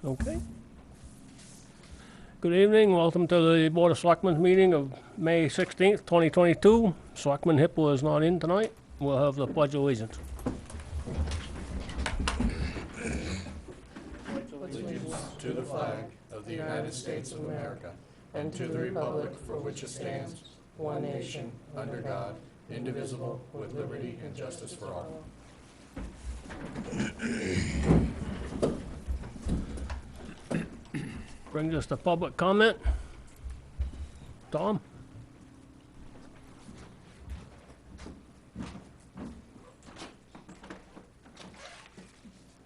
Okay. Good evening. Welcome to the Board of Selectmen's meeting of May 16th, 2022. Selectman Hippel is not in tonight. We'll have the Pledge of Allegiance. Allegiance to the flag of the United States of America and to the republic for which it stands, one nation, under God, indivisible, with liberty and justice for all. Brings us to public comment. Tom?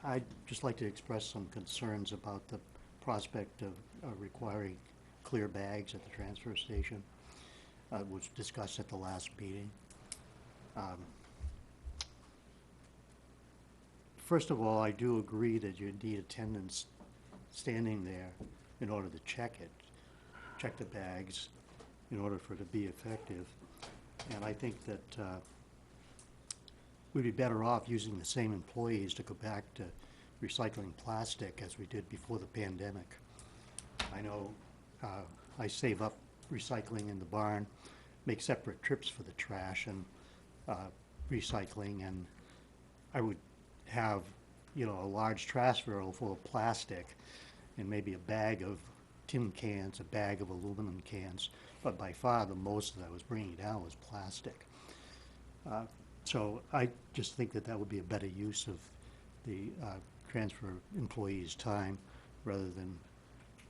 I'd just like to express some concerns about the prospect of requiring clear bags at the transfer station, which was discussed at the last meeting. First of all, I do agree that you need attendants standing there in order to check the bags, in order for it to be effective. And I think that we'd be better off using the same employees to go back to recycling plastic as we did before the pandemic. I know I save up recycling in the barn, make separate trips for the trash and recycling, and I would have, you know, a large trash barrel full of plastic and maybe a bag of tin cans, a bag of aluminum cans, but by far the most that I was bringing down was plastic. So I just think that that would be a better use of the transfer employees' time rather than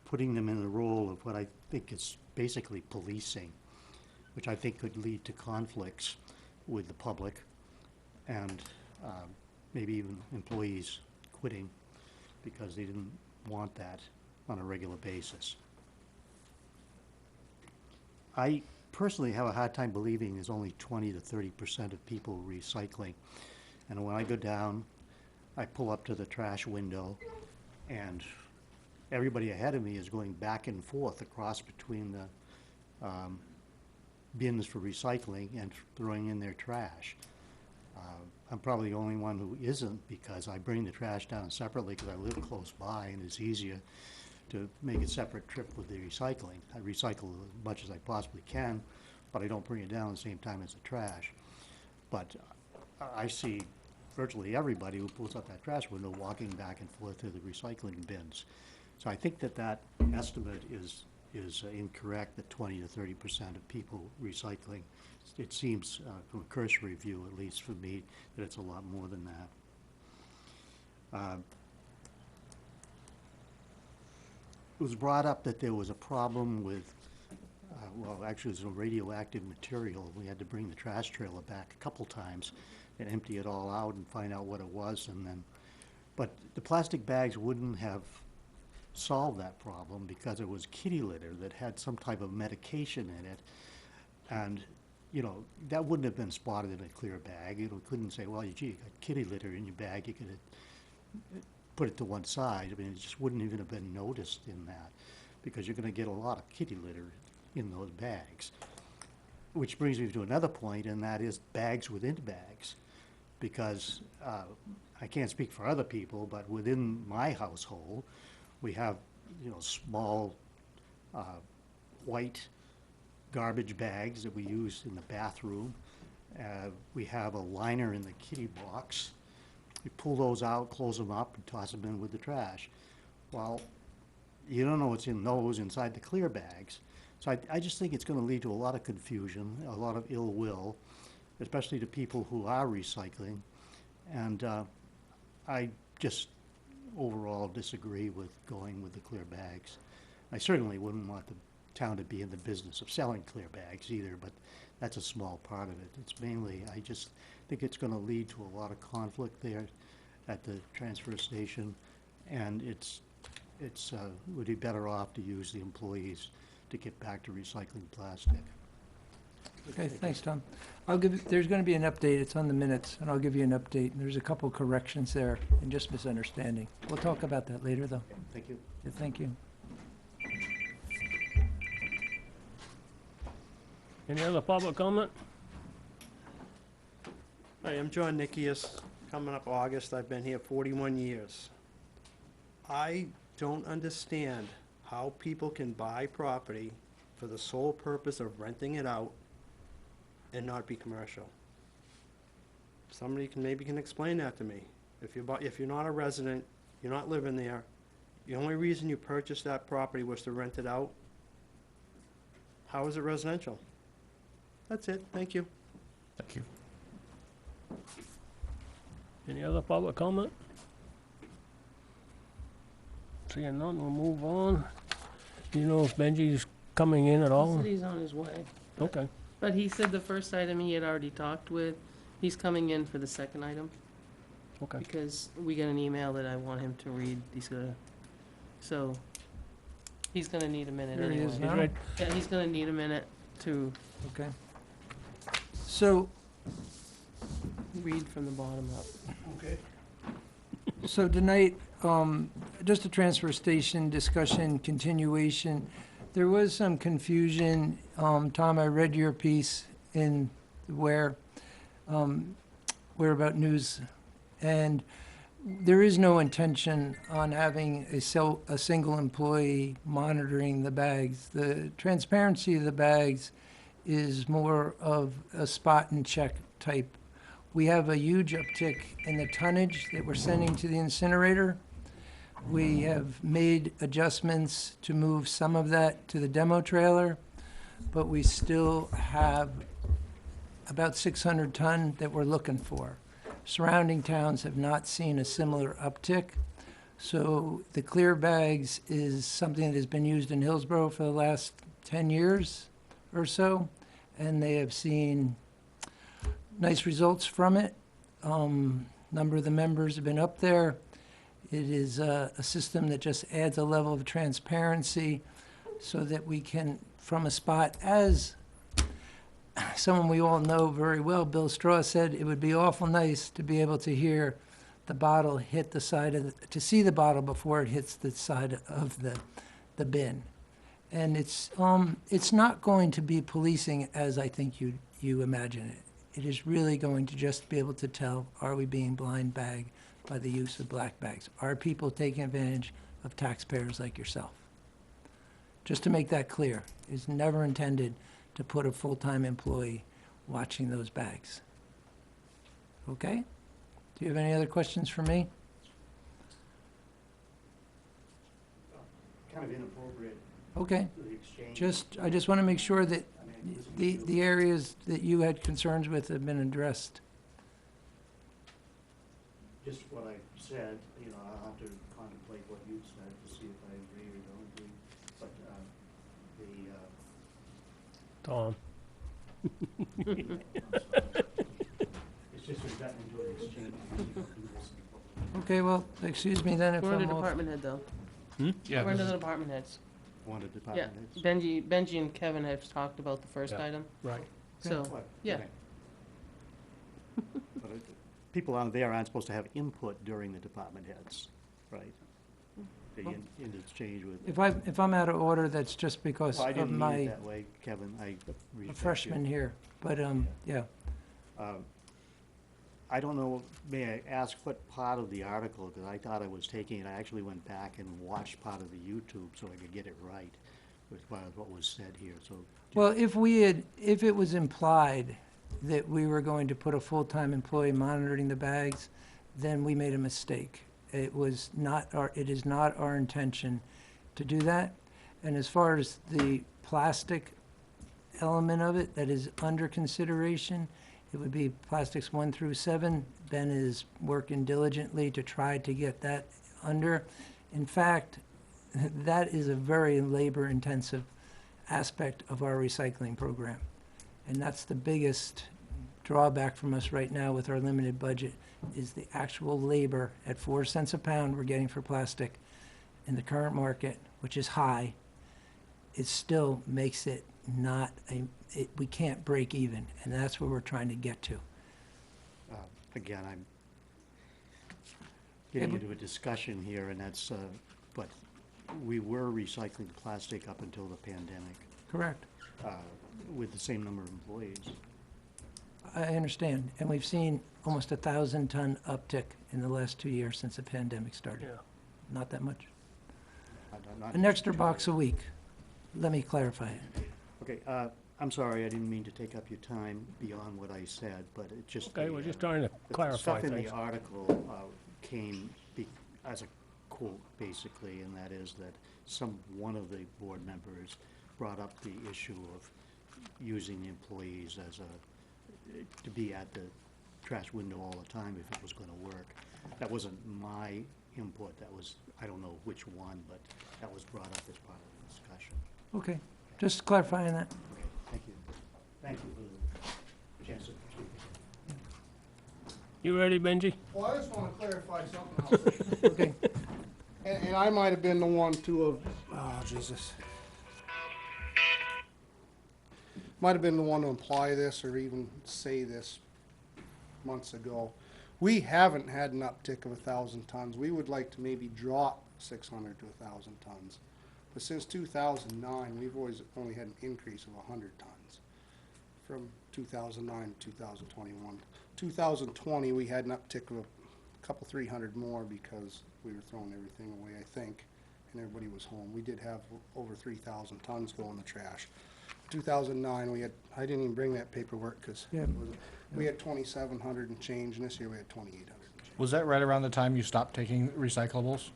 putting them in the role of what I think is basically policing, which I think could lead to conflicts with the public and maybe even employees quitting because they didn't want that on a regular basis. I personally have a hard time believing there's only 20 to 30% of people recycling. And when I go down, I pull up to the trash window and everybody ahead of me is going back and forth across between the bins for recycling and throwing in their trash. I'm probably the only one who isn't because I bring the trash down separately because I live close by and it's easier to make a separate trip with the recycling. I recycle as much as I possibly can, but I don't bring it down at the same time as the trash. But I see virtually everybody who pulls up that trash window walking back and forth to the recycling bins. So I think that that estimate is incorrect, that 20 to 30% of people recycling. It seems, from a cursory view, at least for me, that it's a lot more than that. It was brought up that there was a problem with, well, actually it was a radioactive material. We had to bring the trash trailer back a couple times and empty it all out and find out what it was, and then, but the plastic bags wouldn't have solved that problem because it was kitty litter that had some type of medication in it, and you know, that wouldn't have been spotted in a clear bag. You know, couldn't say, well, gee, you got kitty litter in your bag, you could put it to one side. I mean, it just wouldn't even have been noticed in that because you're going to get a lot of kitty litter in those bags. Which brings me to another point, and that is bags within bags. Because I can't speak for other people, but within my household, we have, you know, small white garbage bags that we use in the bathroom. We have a liner in the kitty box. We pull those out, close them up, and toss them in with the trash. Well, you don't know what's in those inside the clear bags. So I just think it's going to lead to a lot of confusion, a lot of ill will, especially to people who are recycling. And I just overall disagree with going with the clear bags. I certainly wouldn't want the town to be in the business of selling clear bags either, but that's a small part of it. It's mainly, I just think it's going to lead to a lot of conflict there at the transfer station, and it would be better off to use the employees to get back to recycling plastic. Okay, thanks, Tom. There's going to be an update. It's on the minutes, and I'll give you an update. There's a couple corrections there and just misunderstanding. We'll talk about that later, though. Thank you. Yeah, thank you. Any other public comment? Hi, I'm John Nikias. Coming up August, I've been here 41 years. I don't understand how people can buy property for the sole purpose of renting it out and not be commercial. Somebody can explain that to me. If you're not a resident, you're not living there, the only reason you purchased that property was to rent it out, how is it residential? That's it, thank you. Thank you. Any other public comment? Seeing none, we'll move on. Do you know if Benji's coming in at He all? said he's on his way. Okay, But he said the first item he had already talked with, he's coming in for the second item, okay. because we got an email that I want him to read. So, he's gonna need a minute There he anyway. is He's now. ready. Yeah, he's gonna need a minute to Okay. So, read from the bottom up. so tonight, just a transfer station discussion continuation. There was some confusion. Tom, I read your piece in Where About News, and there is no intention on having a single employee monitoring the bags. The transparency of the bags is more of a spot and check type. We have a huge uptick in the tonnage that we're sending to the incinerator. We have made adjustments to move some of that to the demo trailer, but we still have about 600 ton that we're looking for. Surrounding towns have not seen a similar uptick. So the clear bags is something that has been used in Hillsborough for the last 10 years or so, and they have seen nice results from it. Number of the members have been up there. It is a system that just adds a level of transparency so that we can, from a spot, as someone we all know very well, Bill Straw, said it would be awful nice to be able to hear the bottle hit the side of to see the bottle before it hits the side of the bin. And it's not going to be policing as I think you imagine it. It is really going to just be able to tell, are we being blind bagged by the use of black bags? Are people taking advantage of taxpayers like yourself? Just to make that clear, it's never intended to put a full-time employee watching those bags. Okay? Do you have any other questions for me? Kind of inappropriate, Okay, the exchange. I just want to make sure that I mean, listen to the areas that you had concerns with have been addressed. just what I said, you know, I'll have to contemplate what you said to see if I agree or don't agree. But Tom. it's just we've gotten into an exchange. We usually don't do this in public. Okay, well, excuse me then if We're under I'm off. department head, though. Yeah, We're this under is- the department heads. Wanted Yeah, department heads? Benji and Kevin have talked about the first Yeah. item, Right. so, What? yeah. Okay. But people out there aren't supposed to have input during the department heads, right? The in exchange with. If I'm out of order, that's just because Well, I of didn't mean it my that way, Kevin, I respect you. freshman here. But, yeah. I don't know, may I ask what part of the article, because I thought I was taking it, I actually went back and watched part of the YouTube so I could get it right with what was said here, so. Well, if it was implied that we were going to put a full-time employee monitoring the bags, then we made a mistake. It is not our intention to do that. And as far as the plastic element of it that is under consideration, it would be plastics 1 through 7. Ben is working diligently to try to get that under. In fact, that is a very labor-intensive aspect of our recycling program. And that's the biggest drawback from us right now with our limited budget, is the actual labor at 4 cents a pound we're getting for plastic in the current market, which is high. It still makes it not we can't break even, and that's where we're trying to get to. Again, I'm getting Yeah, but- into a discussion here, and that's, but we were recycling plastic up until the pandemic, Correct. with the same number of employees. I understand, and we've seen almost 1,000-ton uptick in the last 2 years since the pandemic started. Yeah. Not that much. Not An extra 2 box a days. week. Let me clarify it. Okay, I'm sorry, I didn't mean to take up your time beyond what I said, but it just. Okay, the, we're just trying to the clarify stuff in things. the article came as a quote, basically, and that is that one of the board members brought up the issue of using the employees to be at the trash window all the time if it was gonna work. That wasn't my input, that was, I don't know which one, but that was brought up as part of the discussion. Okay, just clarifying that. Okay, thank you. Thank you for the chance to speak. You ready, Benji? Well, I just want to clarify something else. Okay, And I might have been the one oh, Jesus. Might have been the one to imply this or even say this months ago. We haven't had an uptick of 1,000 tons. We would like to maybe drop 600 to 1,000 tons. But since 2009, we've always only had an increase of 100 tons from 2009 to 2021. 2020, we had an uptick of a couple 300 more because we were throwing everything away, I think, and everybody was home. We did have over 3,000 tons go in the trash. 2009, I didn't even bring that paperwork because Yeah. we had 2,700 and change, and this year we had 2,800 and change. Was that right around the time you stopped taking recyclables?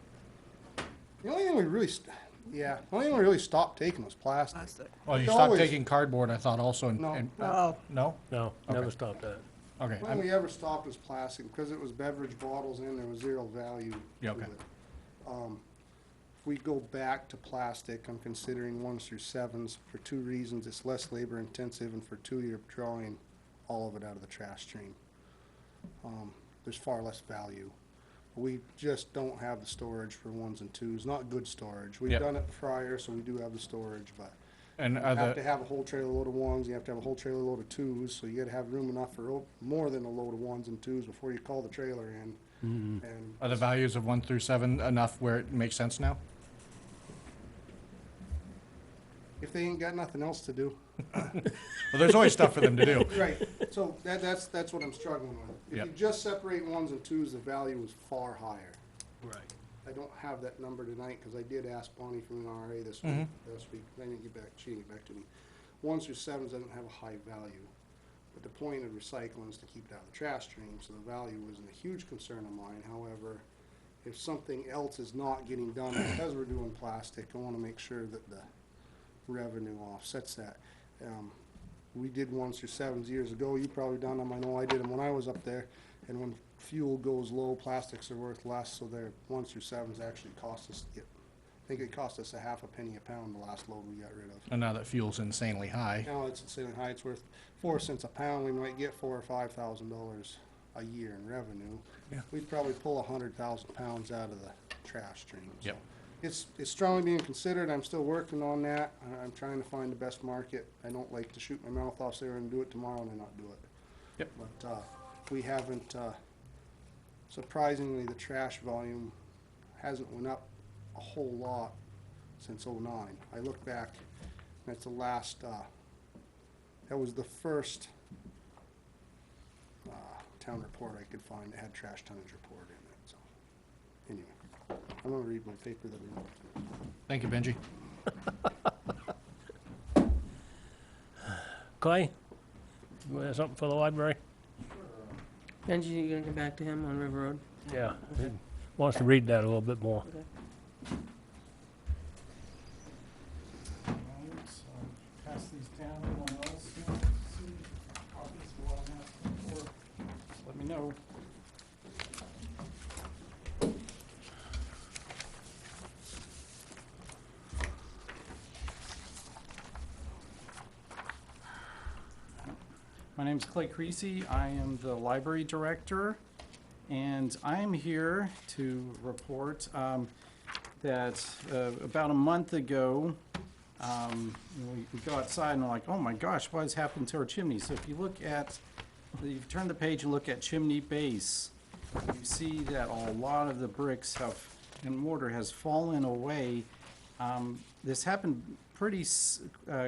The only thing we really, the only thing we really stopped taking was plastic. Well, you It's stopped always- taking cardboard, I thought also. No. No? No, never Okay. stopped that. Okay. The only thing we ever stopped was plastic, because it was beverage bottles and there was zero value Yeah, to okay. it. If we go back to plastic, I'm considering 1s through 7s for 2 reasons. It's less labor intensive, and for 2, you're drawing all of it out of the trash stream. There's far less value. We just don't have the storage for 1s and 2s, not good storage. We've Yep. done it prior, so we do have the storage, but And you are have to the, have a whole trailer load of 1s, you have to have a whole trailer load of 2s, so you gotta have room enough for more than a load of 1s and 2s before you call the trailer in. And are the values of 1 through 7 enough where it makes sense now? if they ain't got nothing else to do. Well, there's always stuff for them to do. Right, so that's what I'm struggling with. If you Yep. just separate 1s and 2s, the value is far higher. Right. I don't have that number tonight, because I did ask Bonnie from the NRA this week, I didn't get back, she didn't get back to me. 1s through 7s doesn't have a high value, but the point of recycling is to keep it out of the trash stream, so the value isn't a huge concern of mine. However, if something else is not getting done because we're doing plastic, I wanna make sure that the revenue offsets that. We did 1s through 7s years ago, you probably done them, I know I did them when I was up there, and when fuel goes low, plastics are worth less, so their 1s through 7s actually cost us, I think it cost us a half a penny a pound the last load we got rid of. And now that fuel's insanely high. Now it's insanely high, it's worth 4 cents a pound, we might get $4,000 or $5,000 a year in revenue. Yeah. We'd probably pull 100,000 pounds out of the trash stream. So Yep. It's strongly being considered, I'm still working on that, I'm trying to find the best market. I don't like to shoot my mouth off, say we're gonna do it tomorrow and then not do it. Yep. But, we haven't, surprisingly, the trash volume hasn't went up a whole lot since '09. I look back, that's the last, that was the first, town report I could find that had trash tonnage report in it, so. Anyway, I'm gonna read my paper that we wrote. Thank you, Benji. Clay? You have something for the library? Benji, you gonna come back to him on River Road? Yeah, he wants to read that a little bit more. Pass these down, anyone else see copies of what I'm asking for? Let me know. My name's Clay Creasy. I am the library director, and I am here to report that about a month ago, we go outside and we're like, oh my gosh, what has happened to our chimney? So if you look at, you turn the page and look at chimney base, you see that a lot of the bricks and mortar has fallen away. This happened pretty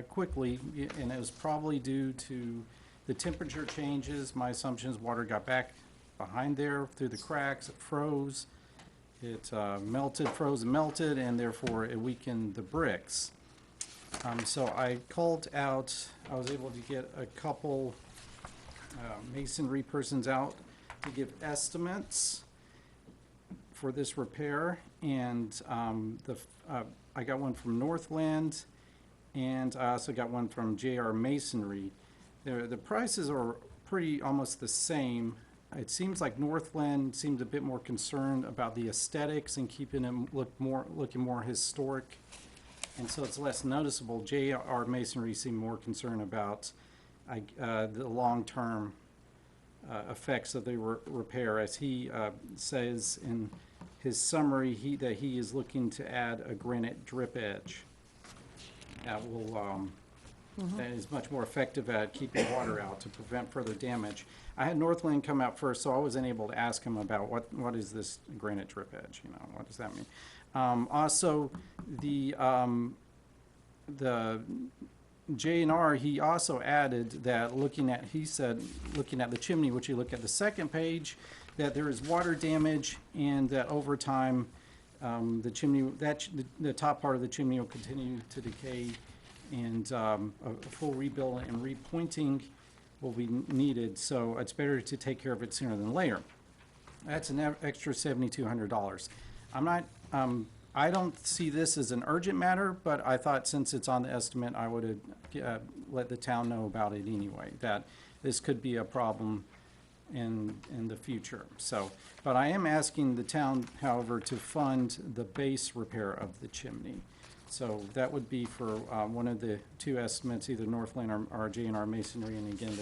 quickly, and it was probably due to the temperature changes. My assumption is water got back behind there through the cracks, it froze. it froze and melted, and therefore it weakened the bricks. So I called out, I was able to get a couple masonry persons out to give estimates for this repair, and I got one from Northland, and I also got one from JR Masonry. The prices are pretty almost the same. It seems like Northland seems a bit more concerned about the aesthetics and keeping it looking more historic, and so it's less noticeable. JR Masonry seem more concerned about the long-term effects of the repair, as he says in his summary, that he is looking to add a granite drip edge that will that is much more effective at keeping water out to prevent further damage. I had Northland come out first, so I wasn't able to ask him about what is this granite drip edge, you know, what does that mean? Also, the J&R, he also added that looking at the chimney, which you look at the second page, that there is water damage, and that over time, the chimney, the top part of the chimney will continue to decay, and a full rebuild and repointing will be needed, so it's better to take care of it sooner than later. That's an extra $7,200. I don't see this as an urgent matter, but I thought since it's on the estimate, I would let the town know about it anyway, that this could be a problem in the future. So, but I am asking the town, however, to fund the base repair of the chimney. So that would be for one of the two estimates, either Northland or J&R Masonry, and again,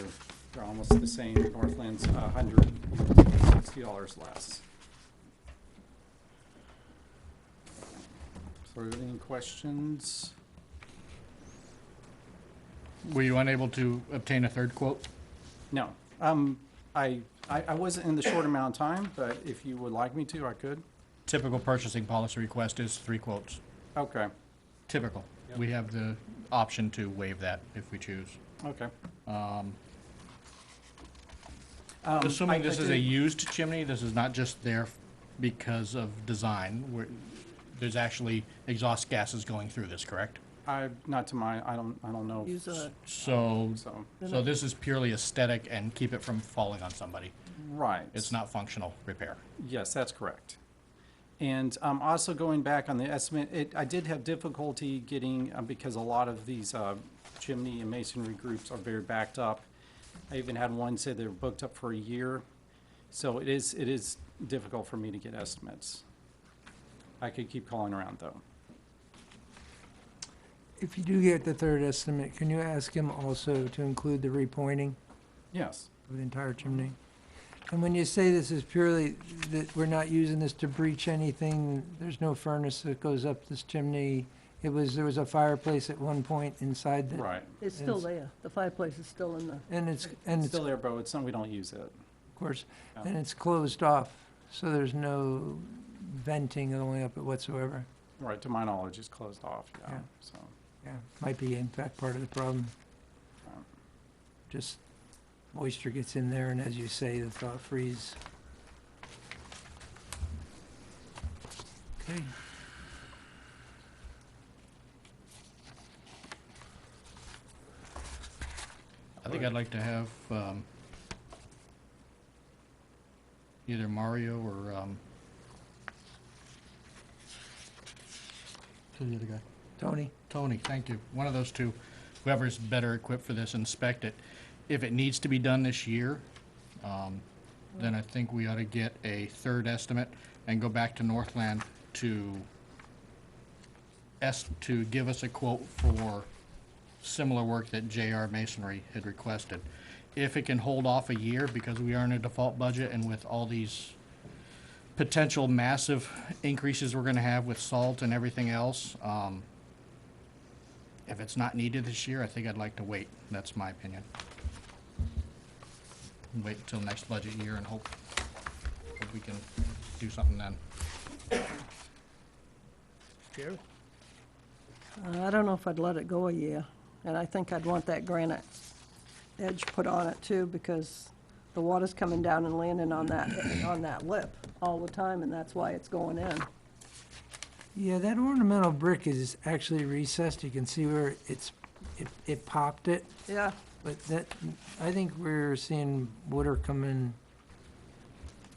they're almost the same. Northland's $160 less. So are there any questions? Were you unable to obtain a third quote? No. I wasn't in the short amount of time, but if you would like me to, I could. Typical purchasing policy request is 3 quotes. Okay, Typical. Yep. We have the option to waive that if we choose. okay. Assuming I this is a did- used chimney, this is not just there because of design. There's actually exhaust gases going through this, correct? Not to my, I don't know. Use a, So So, this is purely aesthetic and keep it from falling on somebody. right. It's not functional repair. Yes, that's correct. And also going back on the estimate, I did have difficulty getting, because a lot of these chimney and masonry groups are very backed up. I even had one say they're booked up for a year. So it is difficult for me to get estimates. I could keep calling around, though. If you do get the third estimate, can you ask him also to include the repointing Yes. of the entire chimney? And when you say this is purely, that we're not using this to breach anything, there's no furnace that goes up this chimney, there was a fireplace at one point inside the. Right. it's still It's- there. The fireplace is still in the, And it's, It's still there, but it's not, we don't use it. of course, Yeah. and it's closed off, so there's no venting going up it whatsoever. Right, to my knowledge, it's closed off, yeah, Yeah. so. Yeah, might be in fact part of the problem. um, Just moisture gets in there, and as you say, the thaw freeze. Okay. I think I'd like to have either Mario or who's the other guy? Tony? Tony, thank you. One of those two, whoever's better equipped for this, inspect it. If it needs to be done this year, then I think we ought to get a third estimate and go back to Northland to give us a quote for similar work that JR Masonry had requested. If it can hold off a year, because we are in a default budget, and with all these potential massive increases we're gonna have with salt and everything else, if it's not needed this year, I think I'd like to wait. That's my opinion. Wait until next budget year and hope we can do something then. Jerry? I don't know if I'd let it go a year. And I think I'd want that granite edge put on it too, because the water's coming down and landing on that lip, all the time, and that's why it's going in. Yeah, that ornamental brick is actually recessed. You can see where it popped it. Yeah, But that, I think we're seeing water come in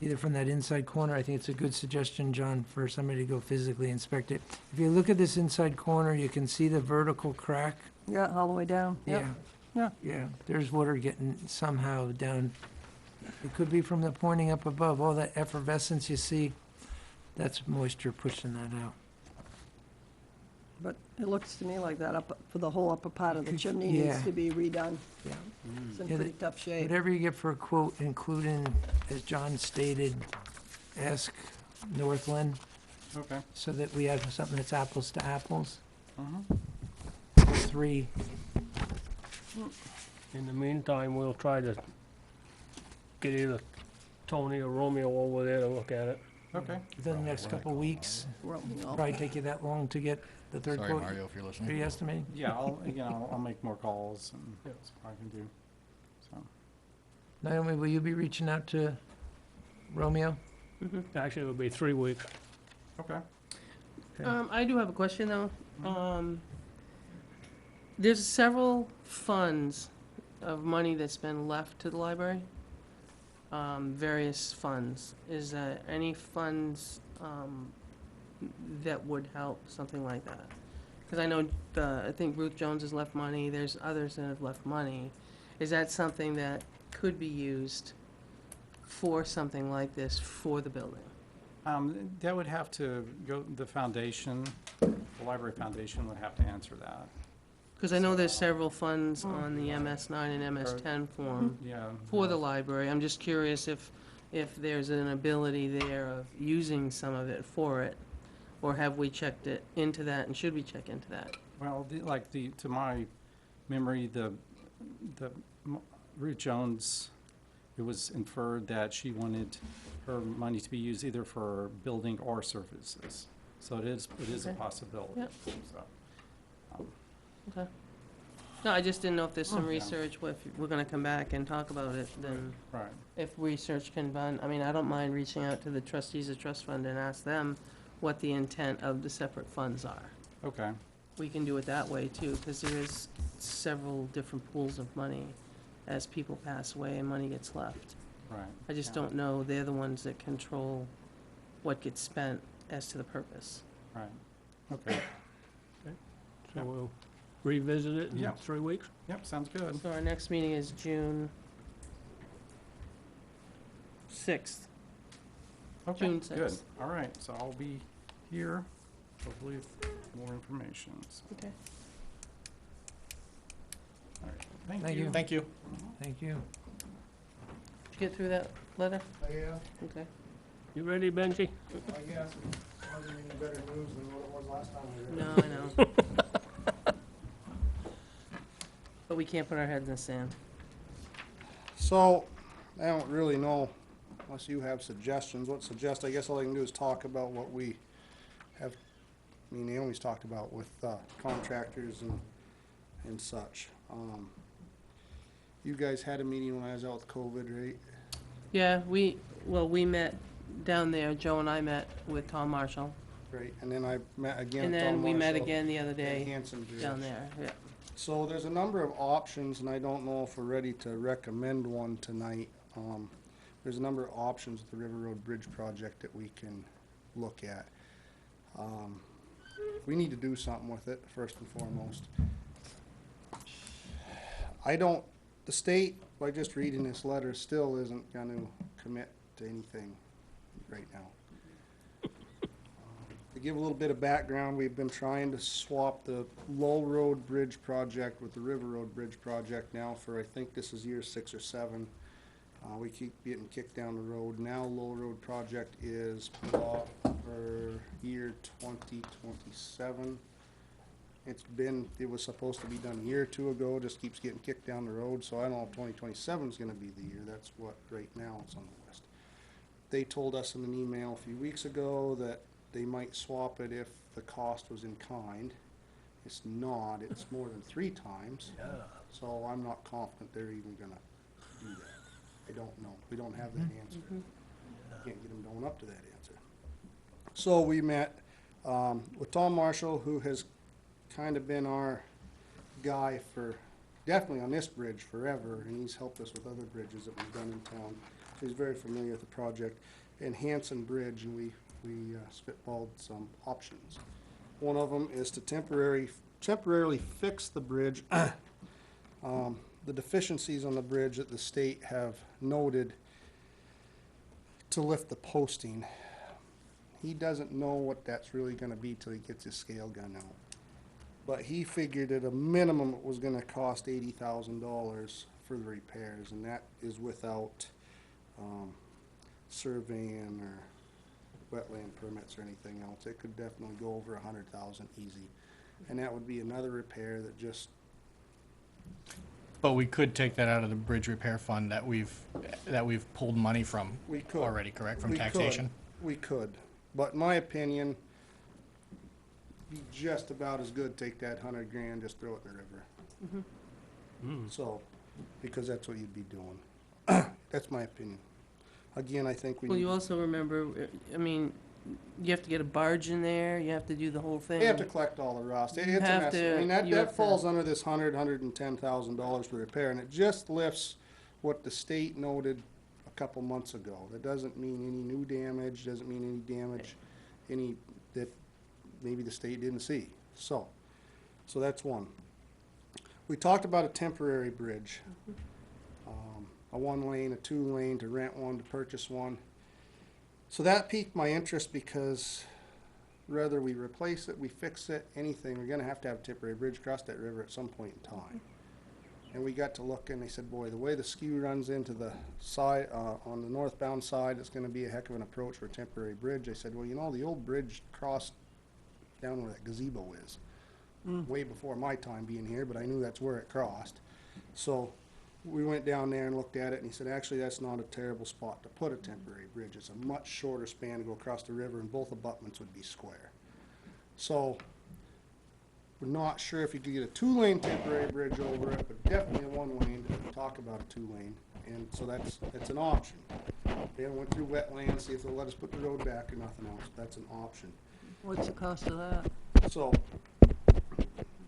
either from that inside corner. I think it's a good suggestion, John, for somebody to go physically inspect it. If you look at this inside corner, you can see the vertical crack. yeah, all the way down. Yep. Yeah. Yeah. Yeah, there's water getting somehow down. It could be from the pointing up above. All that effervescence you see, that's moisture pushing that out. But it looks to me like that up, for the whole upper part of the chimney Yeah. needs to be redone. Yeah. It's in Yeah, pretty tough shape. Whatever you get for a quote, including, as John stated, ask Northland, Okay. so that we have something that's apples to apples. Mhm. 3, In the meantime, we'll try to get either Tony or Romeo over there to look at it. Okay. within the next couple of weeks. Romeo. Probably take you that long to get the third Sorry, quote. Mario, if you're Are listening. you estimating? Yeah, I'll make more calls and see what I can do. So, Naomi, will you be reaching out to Romeo? Actually, it would be 3 weeks. okay. I do have a question, though. There's several funds of money that's been left to the library, various funds. Is there any funds that would help, something like that? Because I know, I think Ruth Jones has left money, there's others that have left money. Is that something that could be used for something like this for the building? That would have to go, the foundation, the library foundation would have to answer that. Because I know there's several funds on the MS9 and MS10 form Yeah. for the library. I'm just curious if there's an ability there of using some of it for it, or have we checked it into that, and should we check into that? Well, to my memory, Ruth Jones, it was inferred that she wanted her money to be used either for building or services. So it is a Okay. possibility. Yep. So, Okay. No, I just didn't know if there's some Yeah. research, if we're gonna come back and talk about it, then right. if research can be done, I mean, I don't mind reaching out to the trustees of trust fund and ask them what the intent of the separate funds are. Okay. We can do it that way too, because there is several different pools of money as people pass away and money gets left. Right. I just Yeah. don't know, they're the ones that control what gets spent as to the purpose. Right. Okay. So we'll revisit it in Yeah. 3 weeks. Yep, sounds good. So our next meeting is June 6th. Okay, June good. 6th. All right, so I'll be here, hopefully with more information. So, Okay. all right. Thank Thank you. you. Thank you. Thank you. Did you get through that letter? Yeah, Okay. You ready, Benji? I guess it wasn't any better news than what it was last time we No, I know. But we can't put our heads in the sand. So, I don't really know, unless you have suggestions, I guess all I can do is talk about what we have, Naomi's talked about with contractors and such. You guys had a meeting when I was out with COVID, right? Yeah, we met down there, Joe and I met with Tom Marshall. Right, and then I met again And with Tom then we met Marshall again the other at day Hanson Bridge. down there, yeah. So there's a number of options, and I don't know if we're ready to recommend one tonight. There's a number of options with the River Road Bridge project that we can look at. We need to do something with it, first and foremost. The state, by just reading this letter, still isn't gonna commit to anything right now. To give a little bit of background, we've been trying to swap the Lowell Road Bridge project with the River Road Bridge project now for, I think this is year 6 or 7. We keep getting kicked down the road. Now Lowell Road project is put off for year 2027. It was supposed to be done a year or 2 ago, just keeps getting kicked down the road, so I don't know if 2027 is gonna be the year. That's what, right now, it's on the list. They told us in an email a few weeks ago that they might swap it if the cost was in kind. It's not, it's more than 3 times. Yeah. So I'm not confident they're even gonna do that. I don't know. We don't have that answer. can't get them going up to that answer. So we met with Tom Marshall, who has kind of been our guy for, definitely on this bridge forever, and he's helped us with other bridges that we've done in town. So he's very familiar with the project. And Hanson Bridge, and we spitballed some options. One of them is to temporarily fix the bridge. The deficiencies on the bridge that the state have noted to lift the posting. He doesn't know what that's really gonna be till he gets his scale gun out. But he figured at a minimum it was gonna cost $80,000 for the repairs, and that is without surveying or wetland permits or anything else. It could definitely go over 100,000 easy. And that would be another repair that just, But we could take that out of the bridge repair fund that we've pulled money from we could. already, correct, from We could. taxation? We could, but in my opinion, be just about as good, take that 100 grand, just throw it in the river. So, because that's what you'd be doing. That's my opinion. Again, I think we Well, need, you also remember, I mean, you have to get a barge in there, you have to do the whole thing. they have to collect all the rust. It's a have mess. to- I mean, you have that to- falls under this $110,000 for repair, and it just lifts what the state noted a couple months ago. That doesn't mean any new damage, doesn't mean any damage, any, that maybe the state didn't see. So that's one. We talked about a temporary bridge. A 1-lane, a 2-lane, to rent one, to purchase one. So that piqued my interest because whether we replace it, we fix it, anything, we're gonna have to have a temporary bridge across that river at some point in time. And we got to look and they said, boy, the way the skew runs into the side, on the northbound side, it's gonna be a heck of an approach for a temporary bridge. I said, well, you know, the old bridge crossed down where that gazebo is. Way before my time being here, but I knew that's where it crossed. So we went down there and looked at it, and he said, actually, that's not a terrible spot to put a temporary bridge. It's a much shorter span to go across the river, and both abutments would be square. So we're not sure if you could get a 2-lane temporary bridge over it, but definitely a 1-lane. Talk about a 2-lane, and so that's an option. They went through wetlands, see if they'll let us put the road back or nothing else. That's an option. What's the cost of that? So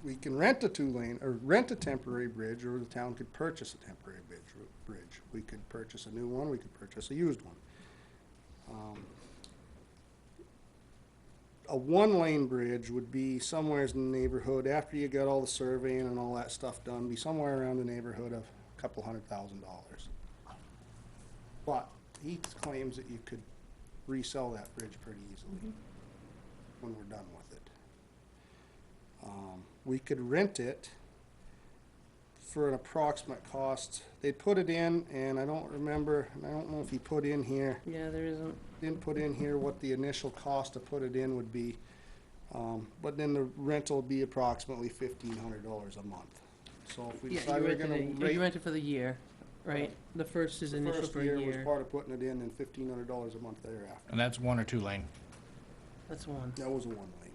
we can rent a 2-lane, or rent a temporary bridge, or the town could purchase a temporary bridge. We could purchase a new one, we could purchase a used one. A 1-lane bridge would be somewhere in the neighborhood, after you got all the surveying and all that stuff done, be somewhere around the neighborhood of a couple $100,000. But he claims that you could resell that bridge pretty easily when we're done with it. We could rent it for an approximate cost. They'd put it in, and I don't remember, and I don't know if he put in here, Yeah, there isn't. didn't put in here what the initial cost to put it in would be. But then the rental would be approximately $1,500 a month. So if we Yeah, decide you we're gonna rented it, rate. you rented for the year, right? The first is The initial first for a year was year. part of putting it in, and $1,500 a month thereafter. And that's 1 or 2 lane, That's one. That was a 1-lane.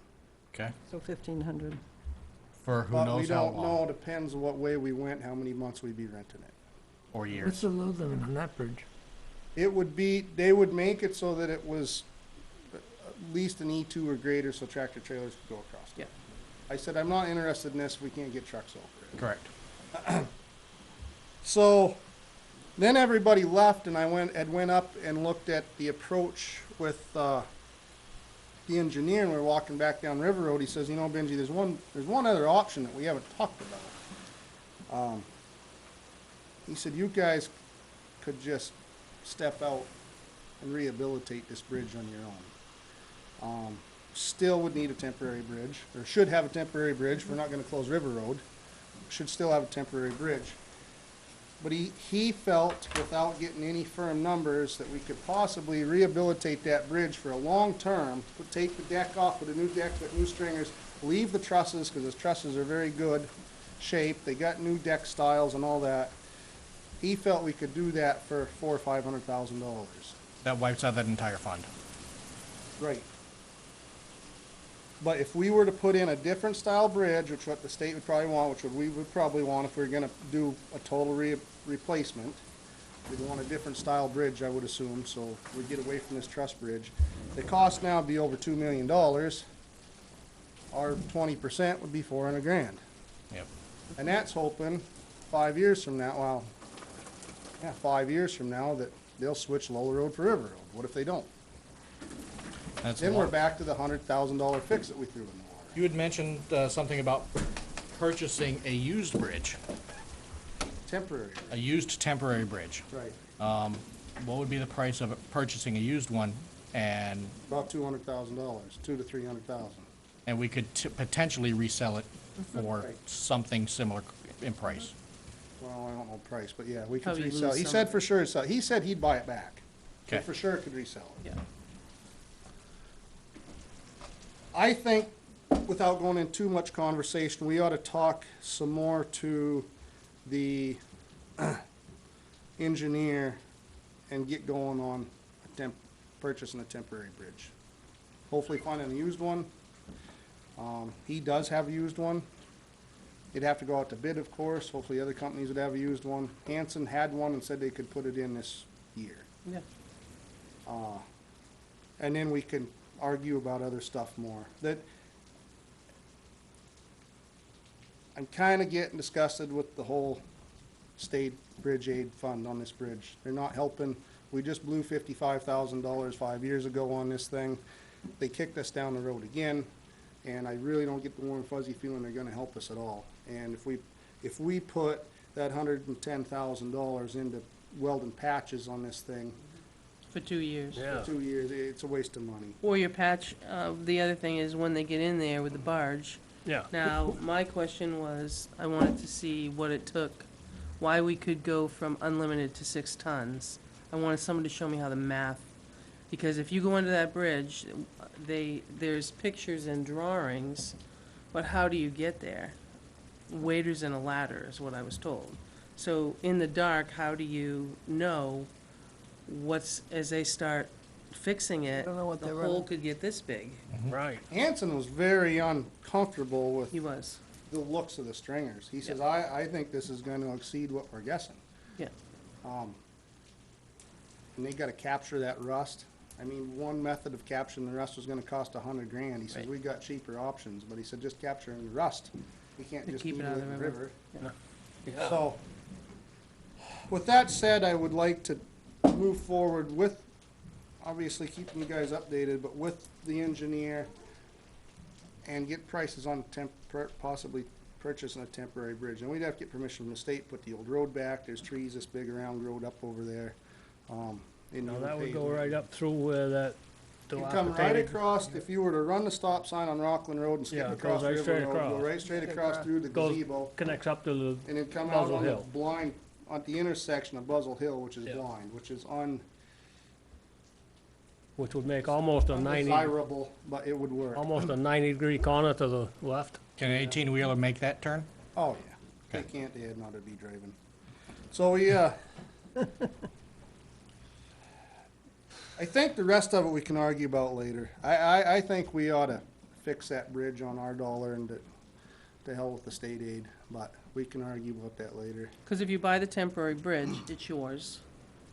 okay? So 1,500. For who But we knows how don't know, long, depends what way we went, how many months we'd be renting it. or What's years. the load limit on that bridge? It would be, they would make it so that it was at least an E2 or greater, so tractor trailers could go across it. Yeah. I said, I'm not interested in this if we can't get trucks over it. Correct. So, then everybody left and I went up and looked at the approach with, the engineer, and we were walking back down River Road. He says, you know, Benji, there's one other option that we haven't talked about. He said, you guys could just step out and rehabilitate this bridge on your own. Still would need a temporary bridge, or should have a temporary bridge. We're not gonna close River Road. Should still have a temporary bridge. But he felt, without getting any firm numbers, that we could possibly rehabilitate that bridge for a long term, take the deck off with a new deck, put new stringers, leave the trusses, because the trusses are very good shape. They got new deck styles and all that. He felt we could do that for $400,000 or $500,000. That wipes out that entire fund. Right. But if we were to put in a different style bridge, which what the state would probably want, we would probably want if we were gonna do a total replacement, We'd want a different style bridge, I would assume, so we'd get away from this truss bridge. The cost now would be over $2 million. Our 20% would be 400 grand. Yep. And that's hoping 5 years from now, well, yeah, 5 years from now, that they'll switch Lower Road for River Road. What if they don't? That's a Then we're lot. back to the $100,000 fix that we threw in the water. You had mentioned something about purchasing a used bridge, Temporary, a used temporary bridge. right, What would be the price of purchasing a used one, and about $200,000, 200 to 300,000. we could potentially resell it for Right. something similar in price? Well, I don't know price, but yeah, we could Probably resell. lose He some said of for sure, he said he'd buy it back. He Okay. for sure could resell it. Yeah. I think, without going into too much conversation, we ought to talk some more to the engineer and get going on purchasing a temporary bridge. Hopefully finding a used one. He does have a used one. It'd have to go out to bid, of course. Hopefully other companies would have a used one. Hanson had one and said they could put it in this year. Yeah. And then we can argue about other stuff more. That, I'm kinda getting disgusted with the whole state bridge aid fund on this bridge. They're not helping. We just blew $55,000 5 years ago on this thing. They kicked us down the road again, and I really don't get the warm fuzzy feeling they're gonna help us at all. And if we put that $110,000 into welding patches on this thing For 2 years. Yeah. for 2 years, it's a waste of money. Or your patch, the other thing is when they get in there with the barge. Yeah. Now, my question was, I wanted to see what it took, why we could go from unlimited to 6 tons. I wanted someone to show me how the math, because if you go under that bridge, there's pictures and drawings, but how do you get there? Waders and a ladder is what I was told. So in the dark, how do you know as they start fixing it, Don't know what the they're hole running. could get this big? Right. Hanson was very uncomfortable with He was, the looks of the stringers. He says, I think this is gonna exceed what we're guessing. yeah. And they gotta capture that rust. I mean, one method of capturing the rust was gonna cost 100 grand. He said, Right. we got cheaper options, but he said, just capturing the rust. We can't To just keep keep it it out in of the the river. river. Yeah. So, with that said, I would like to move forward with, obviously keeping you guys updated, but with the engineer and get prices on possibly purchasing a temporary bridge. And we'd have to get permission from the state, put the old road back. There's trees this big around road up over there. Now, that would go right up through where that You come right dilapidated. across, if you were to run the stop sign on Rockland Road and skip Yeah, it across goes right River straight Road, go across. right straight across through the Goes- gazebo, Connects up to the, and then come out Buzzell on the Hill. blind, at the intersection of Buzzell Hill, which is Yeah. blind, which is which would make almost a 90, undesirable, but it would work. almost a 90-degree corner to the left. Can an 18-wheeler make that turn? Oh, yeah. They Okay. can't, they had not to be driving. So we, I think the rest of it we can argue about later. I think we ought to fix that bridge on our dollar and to hell with the state aid, but we can argue about that later. Because if you buy the temporary bridge, it's yours.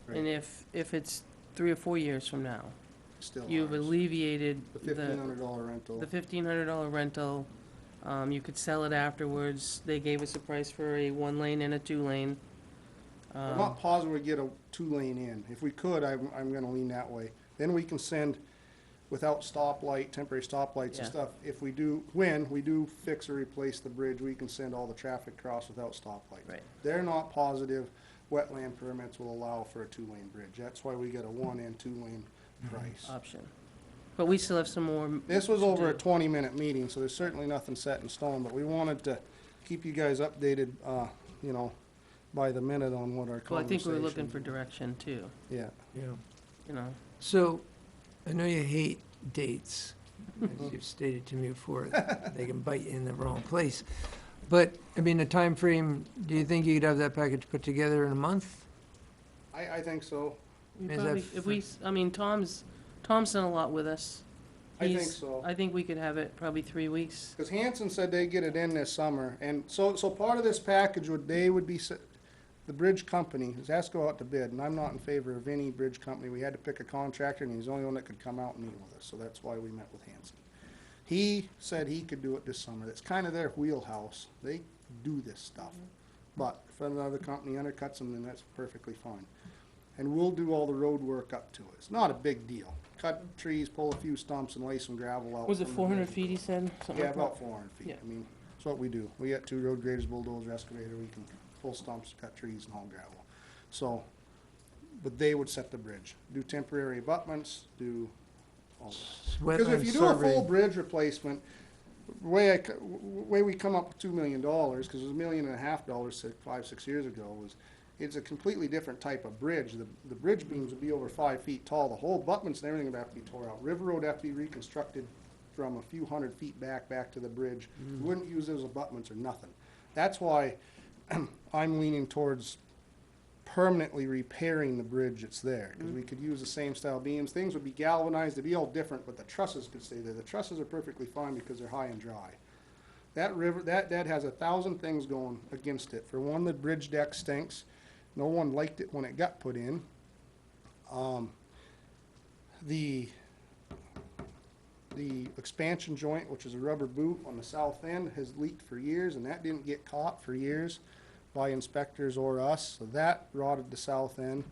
And Right. if it's 3 or 4 years from now, Still you've ours. alleviated The the $1,500 rental. $1,500 rental. You could sell it afterwards. They gave us a price for a 1-lane and a 2-lane. I'm not positive we get a 2-lane in. If we could, I'm gonna lean that way. Then we can send, without stoplight, temporary stoplights Yeah. and stuff, if we do, when we do fix or replace the bridge, we can send all the traffic across without stoplights. Right. They're not positive wetland permits will allow for a 2-lane bridge. That's why we get a 1 and 2-lane price. Option. But we still have some more. This was to over a do. 20-minute meeting, so there's certainly nothing set in stone, but we wanted to keep you guys updated, you know, by the minute on what our Well, I think we were conversation. looking for direction too, Yeah. Yeah. you know. So, I know you hate dates, as you've stated to me before, they can bite you in the wrong place. But, I mean, a time frame. Do you think you could have that package put together in a month? I think so. We Is that probably, if we, I mean, Tom's done a lot with us. I think He's- so. I think we could have it probably 3 weeks. Because Hanson said they'd get it in this summer, and so part of this package would, they would be, the bridge company has asked to go out to bid, and I'm not in favor of any bridge company. We had to pick a contractor, and he's the only one that could come out and meet with us, so that's why we met with Hanson. He said he could do it this summer. That's kind of their wheelhouse. They do this stuff. But if another company undercuts them, then that's perfectly fine. And we'll do all the road work up to it. It's not a big deal. Cut trees, pull a few stumps, and lay some gravel out. Was it from the 400 bridge. feet, he said? Something Yeah, like about that? 400 feet. Yeah. I mean, that's what we do. We got 2 road graders, bulldozer, excavator. We can pull stumps, cut trees, and haul gravel. So, but they would set the bridge, do temporary abutments, do all that. Because if Wetland you do a survey. full bridge replacement, way we come up with $2 million, because it was $1.5 million 5, 6 years ago, was it's a completely different type of bridge. The bridge beams would be over 5 feet tall. The whole abutments and everything would have to be tore out. River Road would have to be reconstructed from a few hundred feet back to the bridge. You wouldn't use those abutments or nothing. That's why I'm leaning towards permanently repairing the bridge that's there, because we could use the same style beams. Things would be galvanized, they'd be all different, but the trusses could stay there. The trusses are perfectly fine because they're high and dry. That river, that has 1,000 things going against it. For one, the bridge deck stinks. No one liked it when it got put in. The expansion joint, which is a rubber boot on the south end, has leaked for years, and that didn't get caught for years by inspectors or us, so that rotted the south end.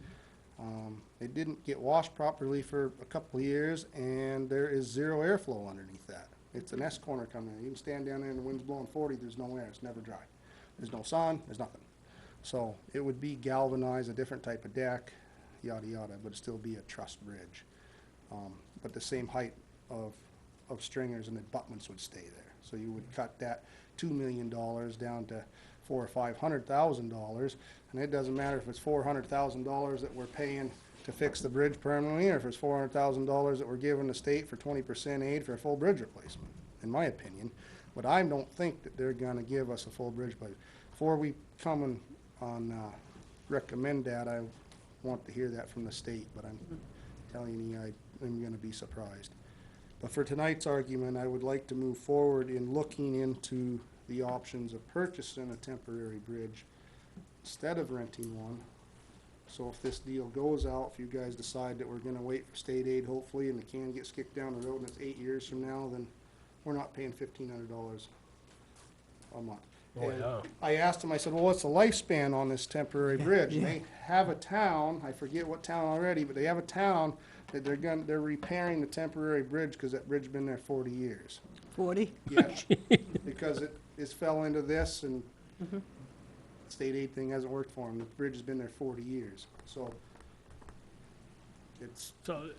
It didn't get washed properly for a couple of years, and there is zero airflow underneath that. It's an S-corner coming in. You can stand down there and the wind's blowing 40, there's no air, it's never dry. There's no sun, there's nothing. So it would be galvanized, a different type of deck, yada yada, but it'd still be a truss bridge. But the same height of stringers and abutments would stay there. So you would cut that $2 million down to $400,000 or $500,000, and it doesn't matter if it's $400,000 that we're paying to fix the bridge permanently, or if it's $400,000 that we're giving the state for 20% aid for a full bridge replacement, in my opinion. But I don't think that they're gonna give us a full bridge, but before we come on recommend that, I want to hear that from the state, but I'm telling you, I'm gonna be surprised. But for tonight's argument, I would like to move forward in looking into the options of purchasing a temporary bridge instead of renting one. So if this deal goes out, if you guys decide that we're gonna wait for state aid, hopefully, and the can gets kicked down the road and it's 8 years from now, then we're not paying $1,500 a month. Oh, And yeah. I asked them, I said, well, what's the lifespan on this temporary bridge? And they have a town, I forget what town already, but they have a town that they're repairing the temporary bridge because that bridge's been there 40 years. 40? Yes, because it fell into this and state aid thing hasn't worked for them. The bridge has been there 40 years, so it's, So,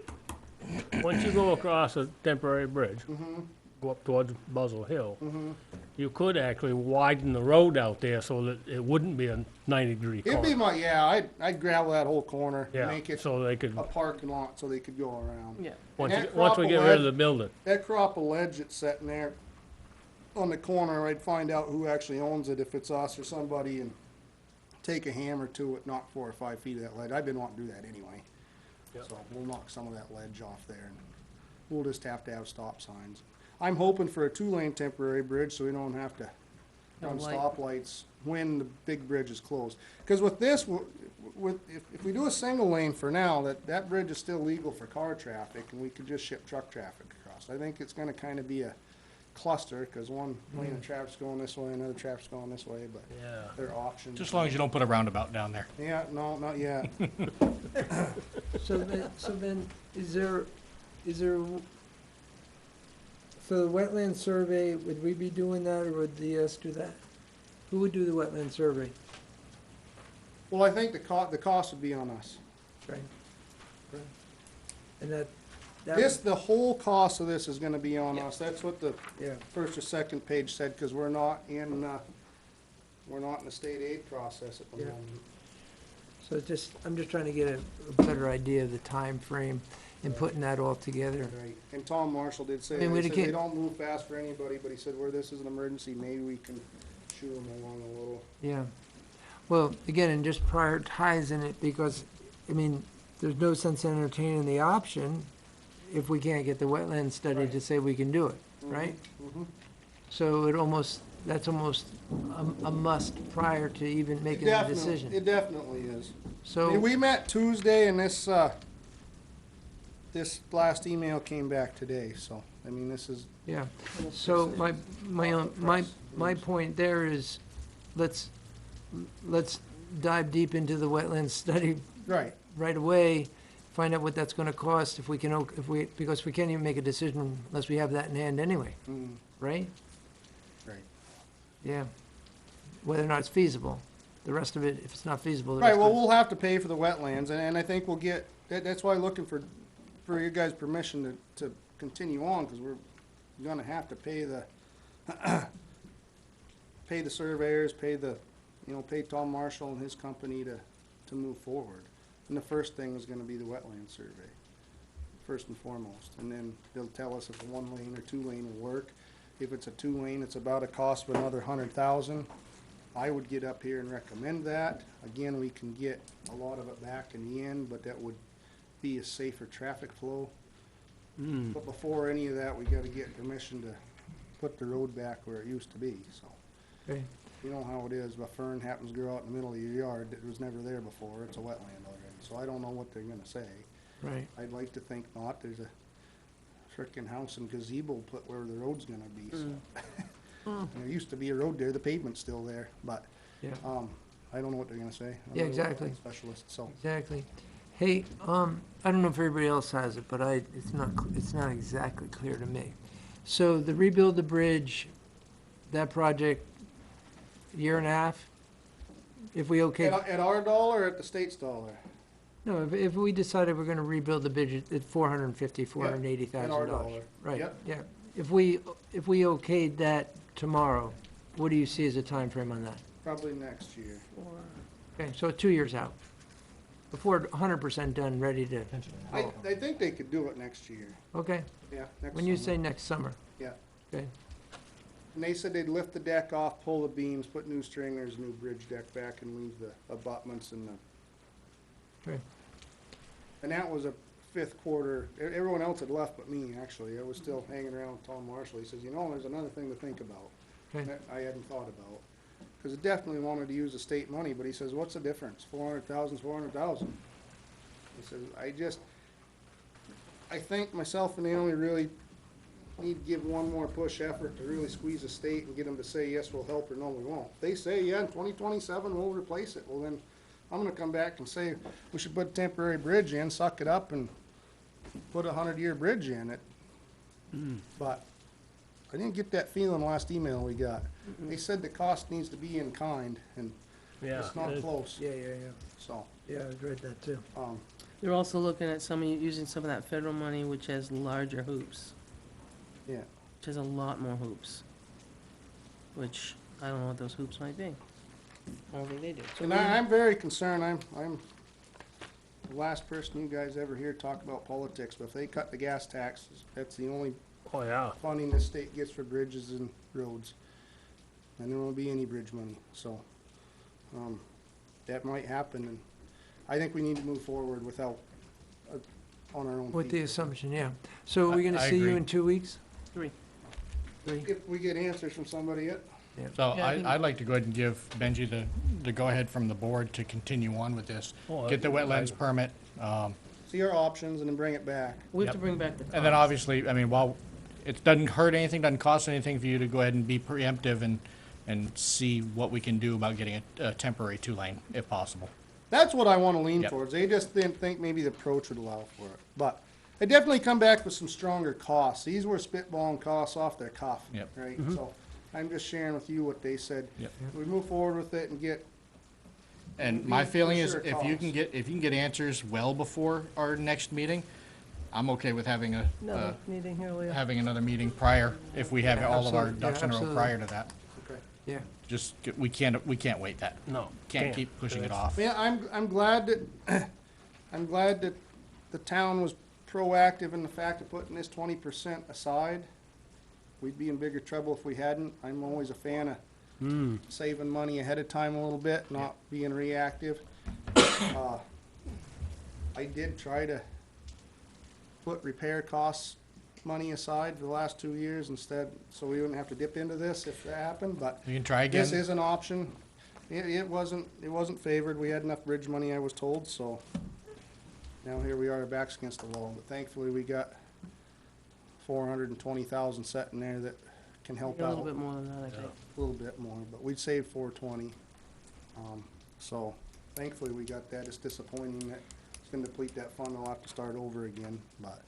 once you go across a temporary bridge, mhm, go up towards Buzzell Hill, mhm. you could actually widen the road out there so that it wouldn't be a 90-degree It'd be corner. I'd gravel that whole corner, Yeah, make it so they could, a parking lot so they could go around. Yeah. once that you- once we crop get of rid of ledge- the building. That crop of ledge that's sitting there on the corner, I'd find out who actually owns it, if it's us or somebody, and take a hammer to it, knock 4 or 5 feet of that ledge. I've been wanting to do that anyway. Yep. So we'll knock some of that ledge off there, and we'll just have to have stop signs. I'm hoping for a 2-lane temporary bridge, so we don't have to No run light. stoplights when the big bridge is closed. Because with this, if we do a single lane for now, that bridge is still legal for car traffic, and we could just ship truck traffic across. I think it's gonna kinda be a cluster, because one lane of traffic's going this way, another traffic's going this way, but Yeah. there are options. Just as long as you don't put a roundabout down there. Yeah, no, not yet. So then, is there, so the wetland survey, would we be doing that, or would DS do that? Who would do the wetland survey? Well, I think the cost would be on us. Right. And that The whole cost of this is gonna be on us. That's what the yeah, first or second page said, because we're not in the state aid process at the Yeah. moment. so I'm just trying to get a better idea of the time frame and putting that all together. Right, and Tom Marshall did say, I mean, he we said can't- they don't move fast for anybody, but he said where this is an emergency, maybe we can shoo them along a little. Yeah. Well, again, and just prioritizing it, because, I mean, there's no sense in entertaining the option if we can't get the wetland study to say we can do it, right? Mhm. So it almost, that's almost a must prior to even making a Definitely, decision. it definitely is. I mean, So, we met Tuesday and this last email came back today, so, I mean, this is, yeah, so my point there is, let's dive deep into the wetlands study right. right away, find out what that's gonna cost, if we can, because we can't even make a decision unless we have that in hand anyway, Mm, right? right. Yeah. Whether or not it's feasible. The rest of it, if it's not feasible, the Right, rest well, of it. we'll have to pay for the wetlands, and I think we'll get, that's why I'm looking for your guys' permission to continue on, because we're gonna have to pay the, pay the surveyors, pay pay Tom Marshall and his company to move forward. And the first thing is gonna be the wetland survey, first and foremost, and then they'll tell us if a 1-lane or 2-lane will work. If it's a 2-lane, it's about a cost of another $100,000. I would get up here and recommend that. Again, we can get a lot of it back in the end, but that would be a safer traffic flow. But before any of that, we gotta get permission to put the road back where it used to be, so. Okay. You know how it is, if a fern happens to grow out in the middle of your yard that was never there before, it's a wetland already, so I don't know what they're gonna say. Right. I'd like to think not, there's a frickin' house and gazebo put where the road's gonna be, so. And there used to be a road there, the pavement's still there, but, Yeah, I don't know what they're gonna say. I'm Yeah, not a exactly. wetland Specialist, so. exactly. Hey, I don't know if everybody else has it, but it's not exactly clear to me. So the rebuild the bridge, that project, year and a half? If we okay, At our dollar or at the state's dollar? no, if we decided we're gonna rebuild the bridge at $450,000, At our $480,000. dollar. Right, Yep. yeah. If we okayed that tomorrow, what do you see as a time frame on that? Probably next year. Okay, so 2 years out. Before 100% done, ready to, I think they could do it next year, okay. yeah, next When you summer. say next summer, Yeah, okay, and they said they'd lift the deck off, pull the beams, put new stringers, new bridge deck back, and leave the abutments and the. Okay. And that was a fifth quarter, everyone else had left but me, actually, I was still hanging around with Tom Marshall, he says, there's another thing to think about. okay. That I hadn't thought about, because it definitely wanted to use the state money, but he says, what's the difference? 400,000's 400,000. He says, I think myself and Naomi really need to give one more push effort to really squeeze the state and get them to say, yes, we'll help, or no, we won't. If they say, yeah, in 2027, we'll replace it, well then, I'm gonna come back and say, we should put a temporary bridge in, suck it up, and put a 100-year bridge in it. But I didn't get that feeling last email we got. They said the cost needs to be in kind, and Yeah. it's not close, Yeah, so, yeah, I read that too. They're also looking at using some of that federal money, which has larger hoops, yeah. which has a lot more hoops. Which, I don't know what those hoops might be. I don't think they do. And I'm very concerned, I'm the last person you guys ever hear talk about politics, but if they cut the gas taxes, that's the only Oh, yeah. funding the state gets for bridges and roads. And there won't be any bridge money, so, that might happen, and I think we need to move forward without, on our own With the feet. assumption, yeah. So are we gonna I see you agree. in 2 weeks? 3. 3? If we get answers from somebody yet, So Yeah, I think- I'd like to go ahead and give Benji the go-ahead from the board to continue on with this. Oh, Get the wetlands permit, see our options and then bring it back. We have Yep. to bring back the and then cost. obviously, I mean, while it doesn't hurt anything, doesn't cost anything for you to go ahead and be preemptive and see what we can do about getting a temporary 2-lane, if possible. That's what I wanna lean Yep. towards, they just didn't think maybe the approach would allow for it, but they definitely come back with some stronger costs, these were spitballing costs off their cuff. Yep. Right, so, I'm just sharing with you what they said. Yep. We move forward with it and get, And my feeling is, Sure, if you can costs. get answers well before our next meeting, I'm okay with having Another meeting here, Leah. having another meeting prior, if we have Yeah, all of our absolutely. Yeah, ducks in a row absolutely. prior to that. okay. Yeah, Just, we can't wait that. No. Can't keep pushing it off. Yeah, I'm glad that, I'm glad that the town was proactive in the fact of putting this 20% aside. We'd be in bigger trouble if we hadn't. I'm always a fan of saving money ahead of time a little bit, not being reactive. I did try to put repair costs money aside for the last 2 years instead, so we wouldn't have to dip into this if that happened, but You can try again. this is an option. It wasn't favored. We had enough bridge money, I was told, so now here we are, our backs against the wall. But thankfully, we got 420,000 set in there that can help A out. little bit more than that, I think. A little bit more, but we'd saved 420. So thankfully, we got that. It's disappointing that it's gonna deplete that fund. I'll have to start over again, but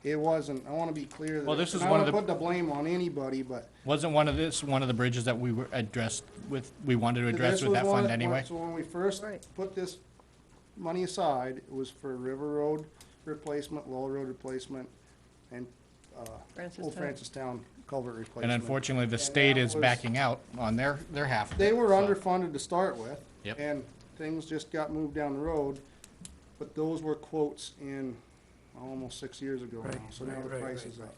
it wasn't, I wanna be clear that. Well, this is and I one don't of wanna the- put the blame on anybody, but. Wasn't one of the bridges that we were addressed with, we wanted to address This with was that one fund anyway? So when we first Right. put this money aside, it was for River Road replacement, Lowell Road replacement, and, Old Francistown culvert replacement. And unfortunately, the And state that is was- backing out on their half. of They it, were so- underfunded to start with. Yep. And things just got moved down the road, but those were quotes in almost 6 years ago now, so now the price is up.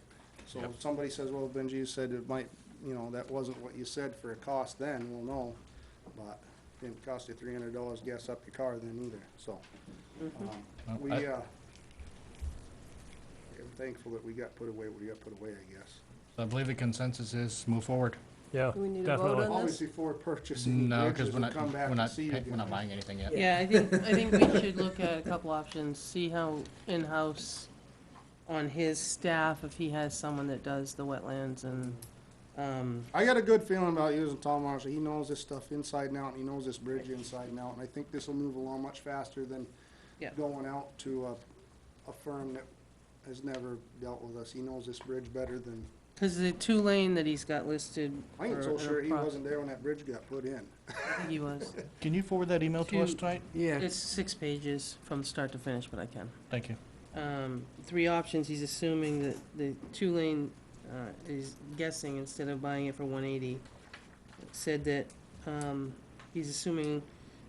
So Yep. if somebody says, well, Benji, you said it might, that wasn't what you said for a cost then, well, no, but it didn't cost you $300 gas up your car then either, so. Well, We, I- I'm thankful that we got put away, what we got put away, I guess. So I believe the consensus is move forward. Yeah, Do we need a vote definitely. on Always this? before purchasing No, bridges, because we're we'll not, come back we're and not, see you pay- we're not again. buying anything yet. Yeah, I think we should look at a couple options, see how in-house on his staff, if he has someone that does the wetlands and, I got a good feeling about using Tom Marshall. He knows this stuff inside and out, and he knows this bridge inside and out, and I think this will move along much faster than Yeah. going out to a firm that has never dealt with us. He knows this bridge better than, cause the 2-lane that he's got listed. I ain't for so an sure he appro- wasn't there when that bridge got put in. I think he was. Can you forward that email to us To- tonight? Yeah, It's 6 pages from start to finish, but I can. Thank you. 3 options, he's assuming that the 2-lane, is guessing instead of buying it for 180. Said that, he's assuming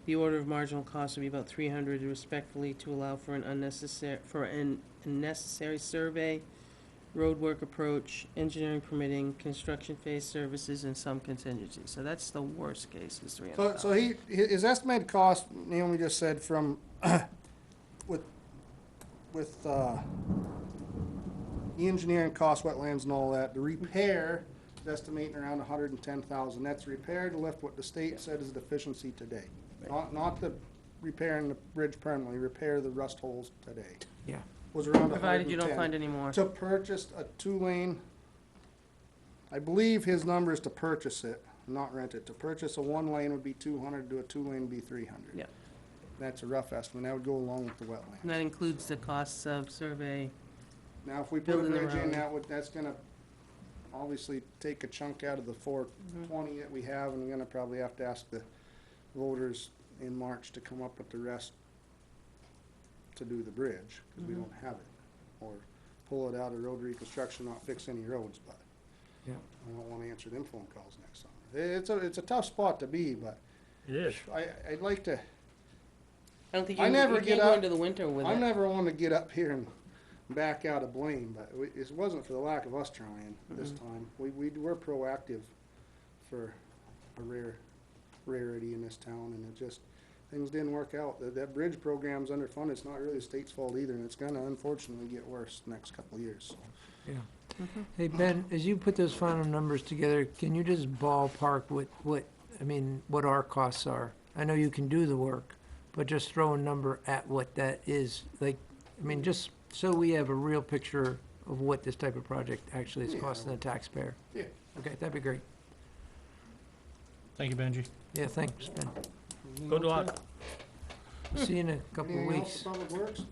the order of marginal cost would be about 300 respectfully to allow for an unnecessary survey, roadwork approach, engineering permitting, construction phase services, and some contingency. So that's the worst case, is 300. So his estimated cost, Naomi just said from, with the engineering cost, wetlands and all that, the repair is estimating around 110,000. That's repair to lift what the state said is a deficiency today. Not the repairing the bridge permanently, repair the rust holes today. yeah. Was around 110. Provided you don't find any more. To purchase a 2-lane, I believe his number is to purchase it, not rent it. To purchase a 1-lane would be 200, to a 2-lane would be 300. Yeah. That's a rough estimate. That would go along with the wetland. And that includes the costs of survey. Now, if we put a Building the bridge in, road. that's gonna obviously take a chunk out of the 420 that we have, and we're gonna probably have to ask the voters in March to come up with the rest to do the bridge, because we don't have it. Or pull it out of road reconstruction, not fix any roads, but Yeah. I don't wanna answer them phone calls next summer. It's a tough spot to be, but It is. I'd like to, I don't think I you never you get can't go up- into the winter with I it. never want to get up here and back out of blame, but it wasn't for the lack of us trying this time. We're proactive for a rarity in this town, and it just, things didn't work out. That bridge program's underfunded. It's not really the state's fault either, and it's gonna unfortunately get worse the next couple of years, so. Yeah. Hey, Ben, as you put those final numbers together, can you just ballpark what our costs are? I know you can do the work, but just throw a number at what that is, just so we have a real picture of what this type of project actually is Yeah. costing the taxpayer. Yeah. Okay, that'd be great. Thank you, Benji. Yeah, thanks, Ben. Good luck. See you in a couple of Anything else weeks. for Public Works?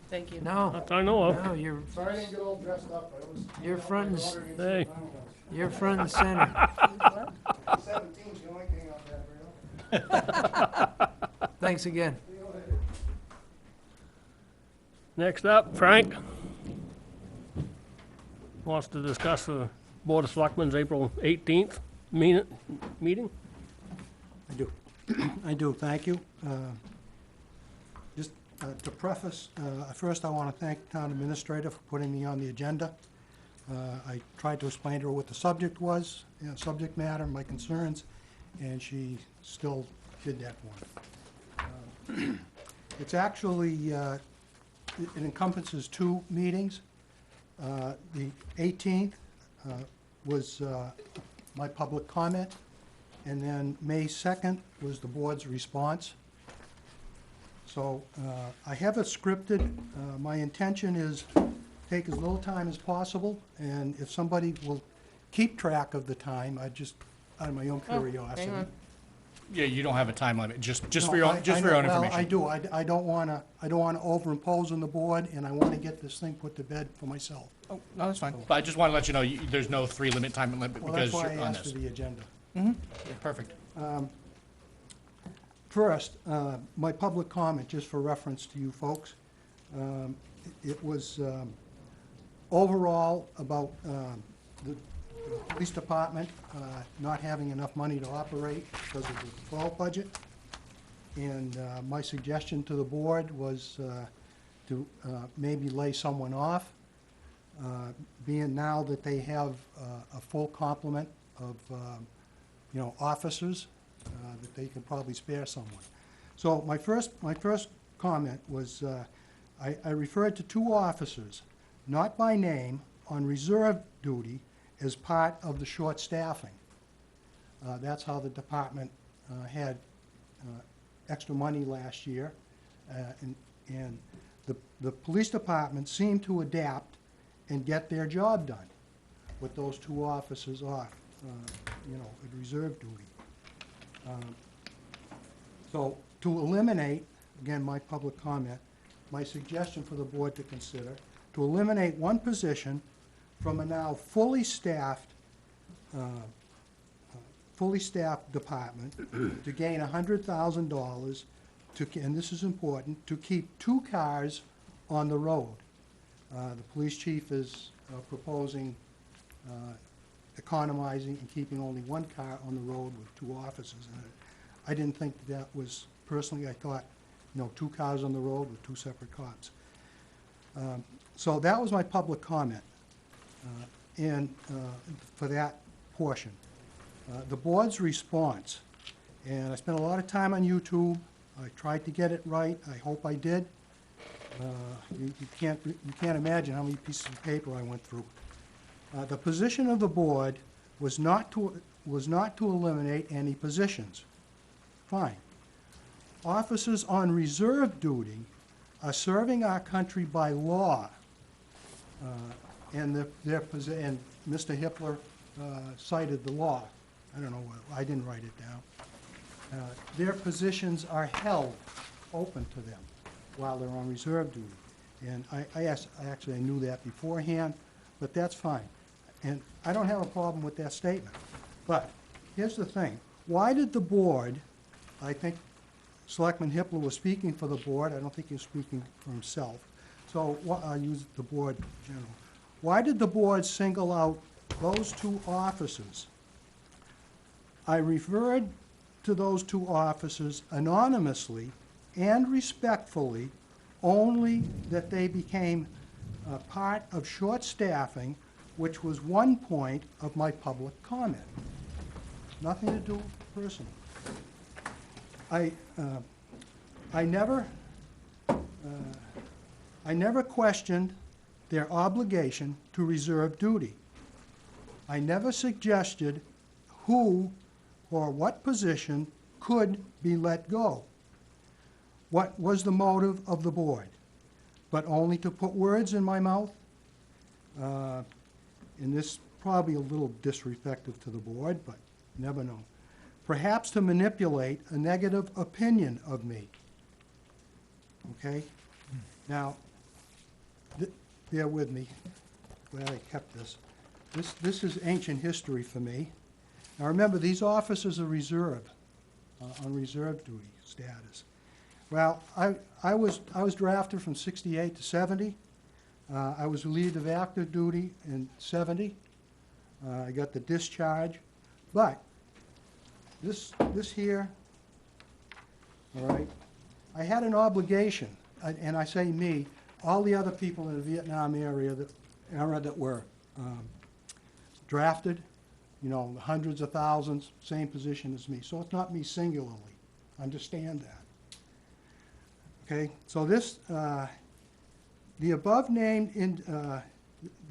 Thank you. No, That I know of. no, you're Sorry I didn't get all dressed up. I was. You're front and My daughter gets Hey. the final you're front and center. 17's the only thing on that rail. Thanks again. See you later. Next up, Frank wants to discuss the Board of Selectmen's April 18th meeting. I do, thank you. Just to preface, first I want to thank the town administrator for putting me on the agenda. I tried to explain to her what the subject was, subject matter, my concerns, and she still did that for me. It's actually, it encompasses 2 meetings. The 18th was my public comment, and then May 2nd was the board's response. So I have it scripted. My intention is take as little time as possible, and if somebody will keep track of the time, I just, out of my own curiosity. Hang on. Yeah, you don't have a time limit, just for No, your I- own, just I for your know- own well, I information. do. I don't want to overimpose on the board, and I want to get this thing put to bed for myself. Oh, no, that's fine. But I just want to let you know, there's no time limit Well, because that's why I you're on asked this. for the agenda. Yeah, perfect. First, my public comment, just for reference to you folks. It was overall about the police department not having enough money to operate because of the default budget. And my suggestion to the board was to maybe lay someone off, being now that they have a full complement of, officers, that they could probably spare someone. So my first comment was, I referred to 2 officers, not by name, on reserve duty as part of the short staffing. That's how the department had extra money last year. And the police department seemed to adapt and get their job done with those 2 officers off, at reserve duty. So to eliminate, again, my public comment, my suggestion for the board to consider, to eliminate 1 position from a now fully staffed department to gain $100,000 and this is important, to keep 2 cars on the road. The police chief is proposing economizing and keeping only 1 car on the road with 2 officers in it. I didn't think that was, personally, I thought, 2 cars on the road with 2 separate cops. So that was my public comment for that portion. The board's response, and I spent a lot of time on YouTube. I tried to get it right. I hope I did. You can't imagine how many pieces of paper I went through. The position of the board was not to eliminate any positions. Fine. Officers on reserve duty are serving our country by law, and and Mr. Hippler cited the law. I don't know, I didn't write it down. Their positions are held open to them while they're on reserve duty. And I knew that beforehand, but that's fine. And I don't have a problem with that statement. But here's the thing. Why did the board, I think Selectman Hippler was speaking for the board, I don't think he was speaking for himself, so I'll use the board in general. Why did the board single out those 2 officers? I referred to those 2 officers anonymously and respectfully, only that they became part of short staffing, which was 1 point of my public comment. Nothing to do personally. I never questioned their obligation to reserve duty. I never suggested who or what position could be let go. What was the motive of the board? But only to put words in my mouth? And this probably a little disrespectful to the board, but you never know. Perhaps to manipulate a negative opinion of me. Okay? Now, bear with me. Glad I kept this. This is ancient history for me. Now remember, these officers are reserve, on reserve duty status. Well, I was drafted from 68 to 70. I was relieved of active duty in 70. I got the discharge, but this here, all right, I had an obligation, and I say me, all the other people in the Vietnam era that were drafted, hundreds of thousands, same position as me. So it's not me singularly. Understand that. Okay, so this, the above named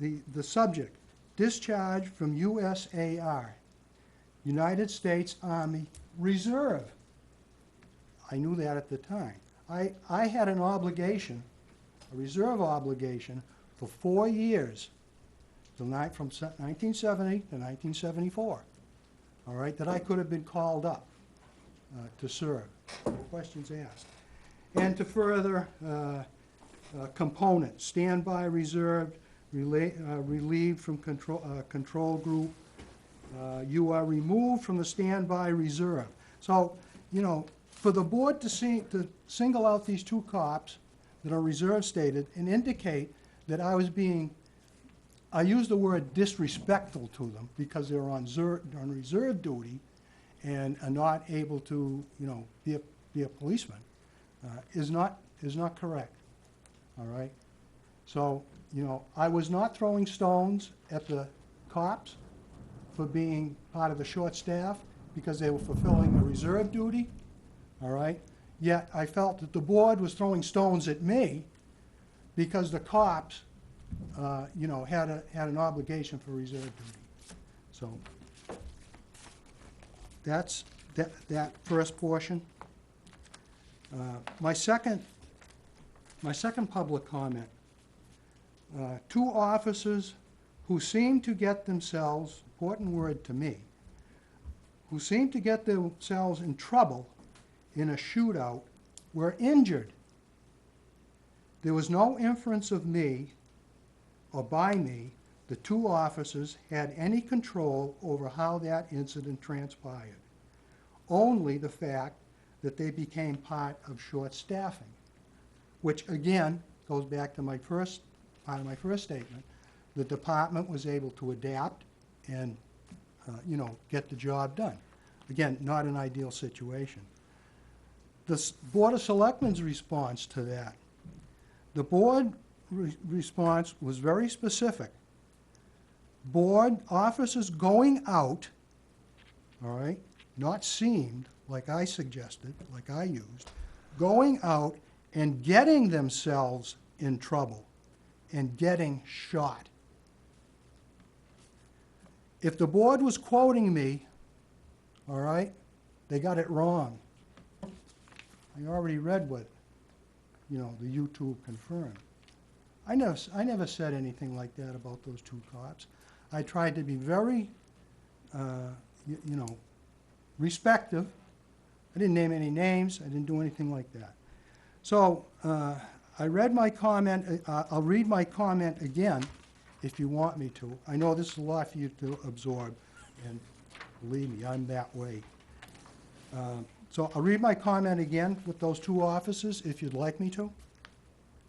the subject, discharge from USAR, United States Army Reserve. I knew that at the time. I had an obligation, a reserve obligation, for 4 years, from 1970 to 1974, all right, that I could have been called up to serve. Questions asked. And to further component, standby reserved, relieved from control group. You are removed from the standby reserve. So, you know, for the board to single out these two cops that are reserve stated and indicate that I was being, I use the word disrespectful to them because they're on reserve duty and are not able to, you know, be a policeman, is not correct, all right? So, you know, I was not throwing stones at the cops for being part of the short staff because they were fulfilling a reserve duty, all right? Yet I felt that the board was throwing stones at me because the cops, you know, had an obligation for reserve duty. So that's that first portion. My second public comment. Two officers who seem to get themselves, important word to me, who seem to get themselves in trouble in a shootout were injured. There was no inference of me or by me the two officers had any control over how that incident transpired. Only the fact that they became part of short staffing, which again goes back to my first part of my first statement. The department was able to adapt and you know, get the job done. Again, not an ideal situation. The Board of Selectmen's response to that, the board response was very specific. Board officers going out, all right, not seemed, like I suggested, like I used, going out and getting themselves in trouble and getting shot. If the board was quoting me, all right, they got it wrong. I already read what, you know, the YouTube confirmed. I never said anything like that about those two cops. I tried to be very, you know, respectful. I didn't name any names. I didn't do anything like that. So I read my comment. I'll read my comment again if you want me to. I know this is a lot for you to absorb, and believe me, I'm that way. So I'll read my comment again with those two officers if you'd like me to.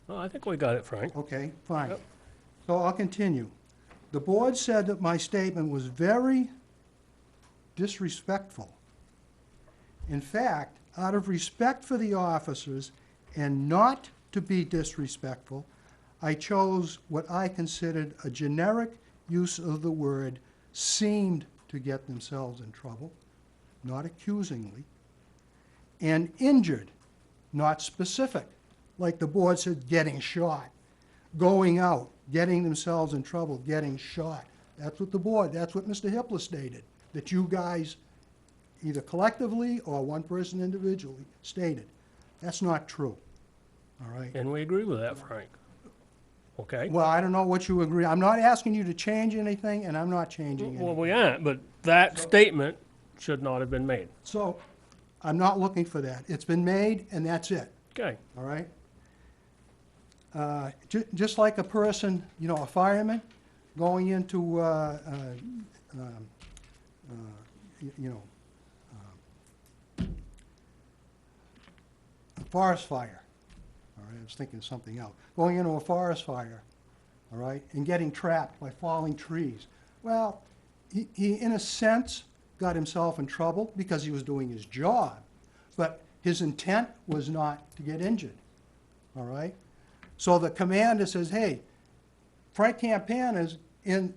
Well, I think we got it, Frank. Okay, fine. Yep. So I'll continue. The board said that my statement was very disrespectful. In fact, out of respect for the officers and not to be disrespectful, I chose what I considered a generic use of the word seemed to get themselves in trouble, not accusingly, and injured, not specific, like the board said, getting shot, going out, getting themselves in trouble, getting shot. That's what the board, that's what Mr. Hippler stated, that you guys, either collectively or one person individually, stated. That's not true, all right? And we agree with that, Frank. Okay? Well, I don't know what you agree. I'm not asking you to change anything, and I'm not changing anything. Well, we aren't, but that statement should not have been made. So, I'm not looking for that. It's been made, and that's it, Okay? all right? Just like a person, you know, a fireman, going into, you know, a forest fire, all right? I was thinking of something else. Going into a forest fire, all right, and getting trapped by falling trees. Well, he in a sense, got himself in trouble because he was doing his job, but his intent was not to get injured, all right? So the commander says, hey, Frank Campana's in,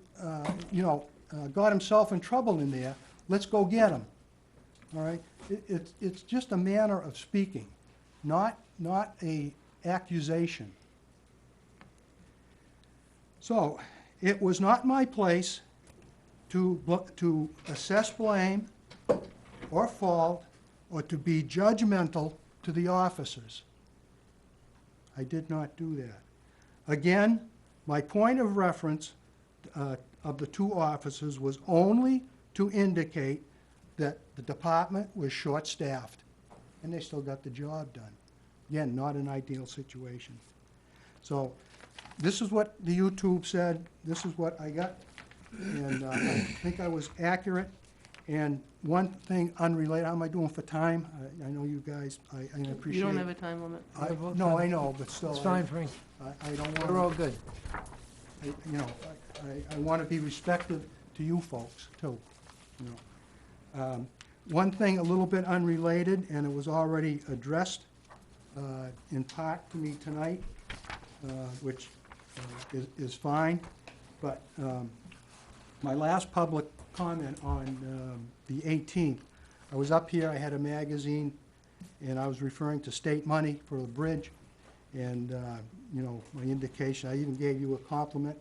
you know, got himself in trouble in there, let's go get him, all right? It's just a manner of speaking, not a accusation. So, It was not my place to assess blame or fault or to be judgmental to the officers. I did not do that. Again, my point of reference of the two officers was only to indicate that the department was short-staffed, and they still got the job done. Again, not an ideal situation. So this is what the YouTube said, this is what I got, and I think I was accurate. And one thing unrelated, how am I doing for time? I know you guys, I appreciate. You don't have a time limit? No, I know, but still. It's fine, Frank. I don't want. We're all good. I want to be respectful to you folks, too, you know. One thing a little bit unrelated, and it was already addressed in part to me tonight, which is fine, but my last public comment on the 18th, I was up here, I had a magazine, and I was referring to state money for the bridge, and, you know, my indication, I even gave you a compliment.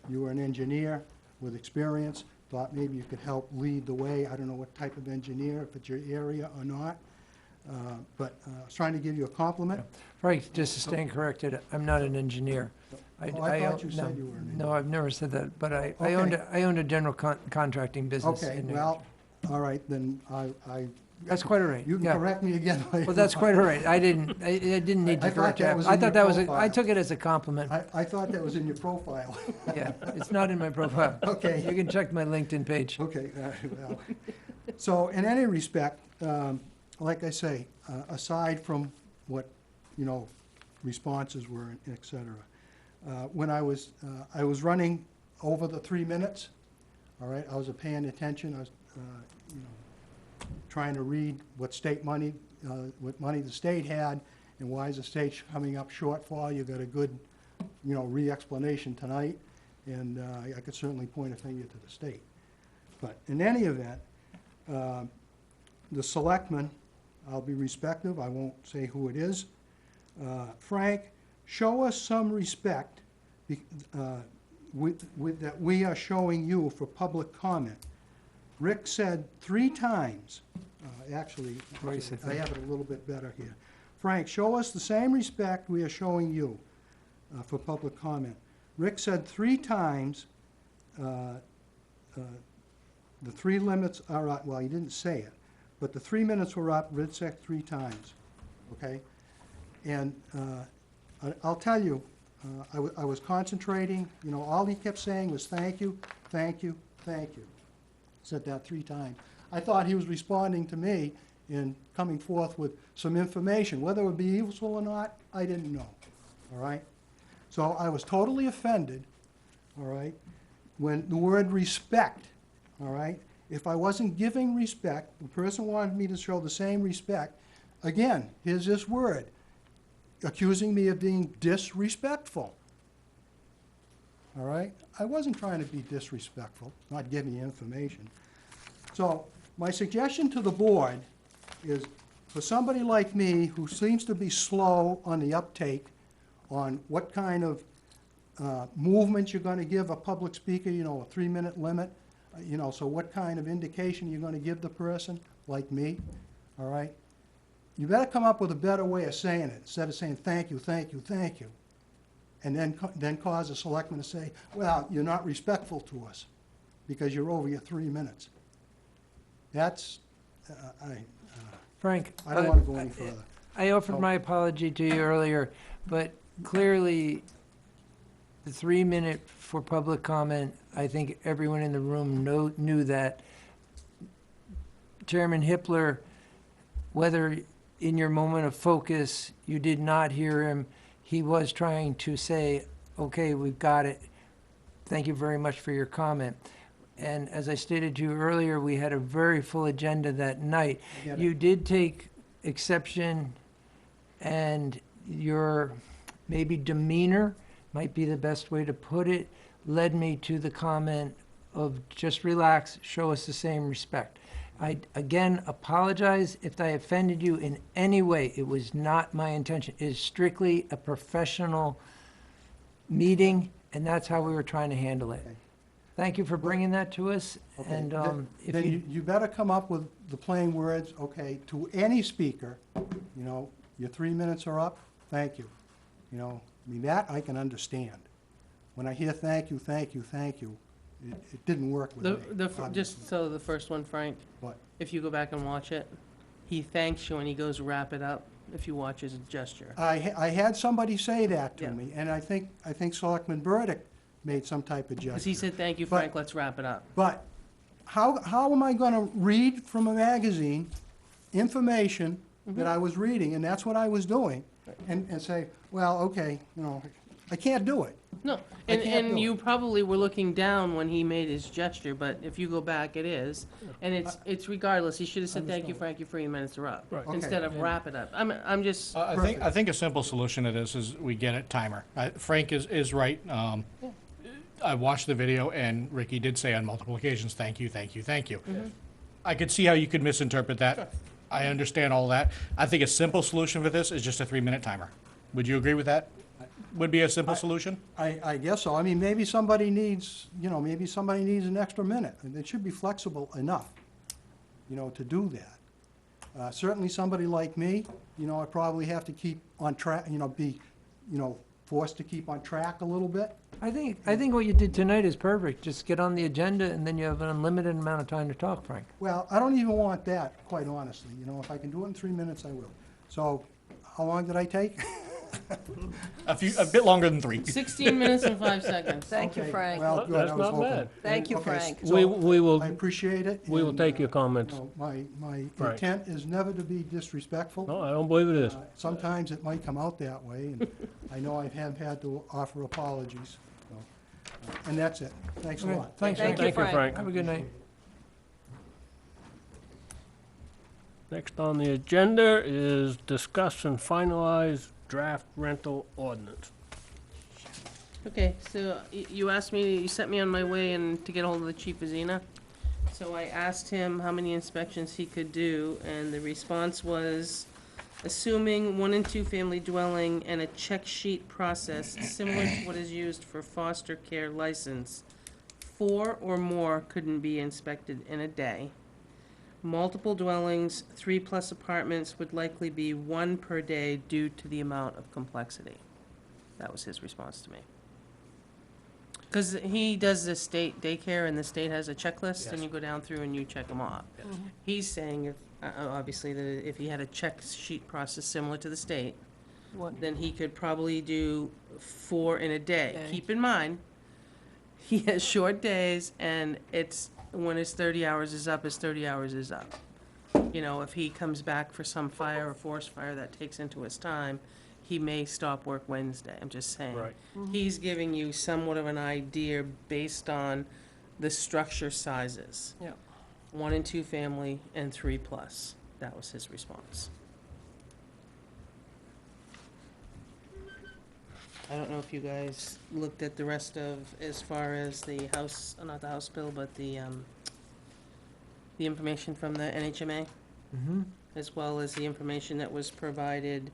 You were an engineer with experience, thought maybe you could help lead the way. I don't know what type of engineer, if it's your area or not, but I was trying to give you a compliment. Frank, just to stand corrected, I'm not an engineer. I thought you said you were an engineer. No, I've never said that, but I Okay. owned a general contracting business. Okay, in New well, all right, then That's quite all right. you can Yeah. correct me again later. Well, that's quite all right. I didn't need I to thought correct that that. was I in thought your that was, I profile. took it as a compliment. I thought that was in your profile. Yeah, it's not in my profile. Okay. You can check my LinkedIn page. Okay, well, so in any respect, like I say, aside from what, you know, responses were, et cetera, when I was running over the 3 minutes, all right, I was paying attention, I was, you know, trying to read what state money, what money the state had, and why is the state coming up shortfall. You got a good, you know, re-explanation tonight, and I could certainly point a finger to the state. But in any event, the selectmen, I'll be respectful, I won't say who it is. Frank, show us some respect that we are showing you for public comment. Rick said 3 times, actually, Twice, I I think. have it a little bit better here. Frank, show us the same respect we are showing you for public comment. Rick said 3 times, the 3 limits are up, well, he didn't say it, but the 3 minutes were up, Rick said 3 times, okay? And I'll tell you, I was concentrating, you know, all he kept saying was thank you, thank you, thank you. Said that 3 times. I thought he was responding to me and coming forth with some information. Whether it would be useful or not, I didn't know, all right? So I was totally offended, all right, when the word respect, all right? If I wasn't giving respect, the person wanted me to show the same respect. Again, here's this word, accusing me of being disrespectful. All right? I wasn't trying to be disrespectful, not giving you information. So my suggestion to the board is for somebody like me who seems to be slow on the uptake on what kind of movement you're going to give a public speaker, you know, a 3-minute limit, you know, so what kind of indication you're going to give the person, like me, all right? You better come up with a better way of saying it, instead of saying thank you, thank you, thank you. And then cause a selectman to say, well, you're not respectful to us because you're over your 3 minutes. That's, Frank. I don't want to go any further. I offered my apology to you earlier, but clearly, the 3-minute for public comment, I think everyone in the room knew that. Chairman Hippler, whether in your moment of focus you did not hear him, he was trying to say, okay, we've got it. Thank you very much for your comment. And as I stated to you earlier, we had a very full agenda that night. I get it. You did take exception, and your maybe demeanor, might be the best way to put it, led me to the comment of just relax, show us the same respect. I, again, apologize if I offended you in any way. It was not my intention. It is strictly a professional meeting, and that's how we were trying to handle it. Okay. Thank you for bringing that to us, Okay, and if then you, you better come up with the plain words, okay, to any speaker, you know, your 3 minutes are up, thank you. You know, I mean, that I can understand. When I hear thank you, thank you, thank you, it didn't work with me. Just obviously. so the first one, Frank, What? if you go back and watch it, he thanks you and he goes wrap it up, if you watch his gesture. I had somebody say that to Yeah. me, and I think Selectman Burdick made some type of Because he gesture. said, thank you, But- Frank, let's wrap it up. But how am I gonna read from a magazine information Mm-hmm. that I was reading, and that's what I was doing, and say, well, okay, you know, I can't do it. No, I and, can't and do you it. probably were looking down when he made his gesture, but if you go back, it is. And it's regardless, he should have said, thank you, Understood. Frank, your 3 minutes are up, Right. Okay. instead of wrap it up. I'm just, I think a simple solution to this is we get a timer. Frank is right. I watched the video, and Ricky did say on multiple occasions, thank you, thank you, thank you. I could see how you could misinterpret that. I understand all that. I think a simple solution for this is just a 3-minute timer. Would you agree with that? Would be a simple solution? I guess so. I mean, maybe somebody needs, you know, maybe somebody needs an extra minute. And it should be flexible enough, you know, to do that. Certainly somebody like me, you know, I probably have to keep on track, you know, be, you know, forced to keep on track a little bit. I think what you did tonight is perfect. Just get on the agenda, and then you have an unlimited amount of time to talk, Frank. Well, I don't even want that, quite honestly. You know, if I can do it in 3 minutes, I will. So, how long did I take? A bit longer than 3. 16 minutes and 5 seconds. Thank you, Okay, Frank. Well, good, That's I was not hoping. bad. Thank you, Okay, Frank. so We will, I appreciate it. we will and, take your you comments. know, my Right. intent is never to be disrespectful. No, I don't believe it is. Sometimes it might come out that way, and I know I have had to offer apologies. So, and that's it. Thanks a Okay, lot. thanks, Thank you, Thank you, Frank. Frank. Have a good night. Next on the agenda is discuss and finalize draft rental ordinance. Okay, so you asked me, you sent me on my way and to get hold of the chief of Zena. So I asked him how many inspections he could do, and the response was, assuming 1 and 2 family dwelling and a check sheet process similar to what is used for foster care license, 4 or more couldn't be inspected in a day. Multiple dwellings, 3+ apartments would likely be 1 per day due to the amount of complexity. That was his response to me. Because he does the state daycare, and the state has a checklist, and you go down through and you check them off. He's saying if, obviously, that if he had a check sheet process similar to the state, then he could probably do 4 in a day. Okay. Keep in mind, he has short days, and it's, when his 30 hours is up, his 30 hours is up. You know, if he comes back for some fire or forest fire that takes into his time, he may stop work Wednesday, I'm just saying. Right. He's giving you somewhat of an idea based on the structure sizes. Yeah. 1 and 2 family and 3+. That was his response. I don't know if you guys looked at the rest of, as far as the house, not the House bill, but the information from the NHMA, Mm-hmm. as well as the information that was provided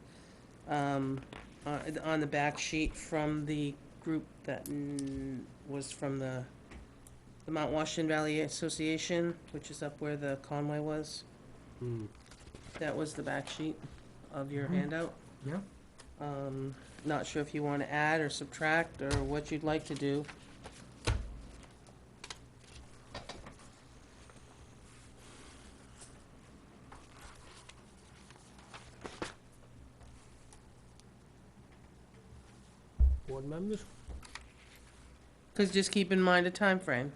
on the back sheet from the group that was from the Mount Washington Valley Association, which is up where the Conway was. That was the back sheet of your handout. Yeah. Not sure if you want to add or subtract or what you'd like to do. Board members? Because just keep in mind a time frame.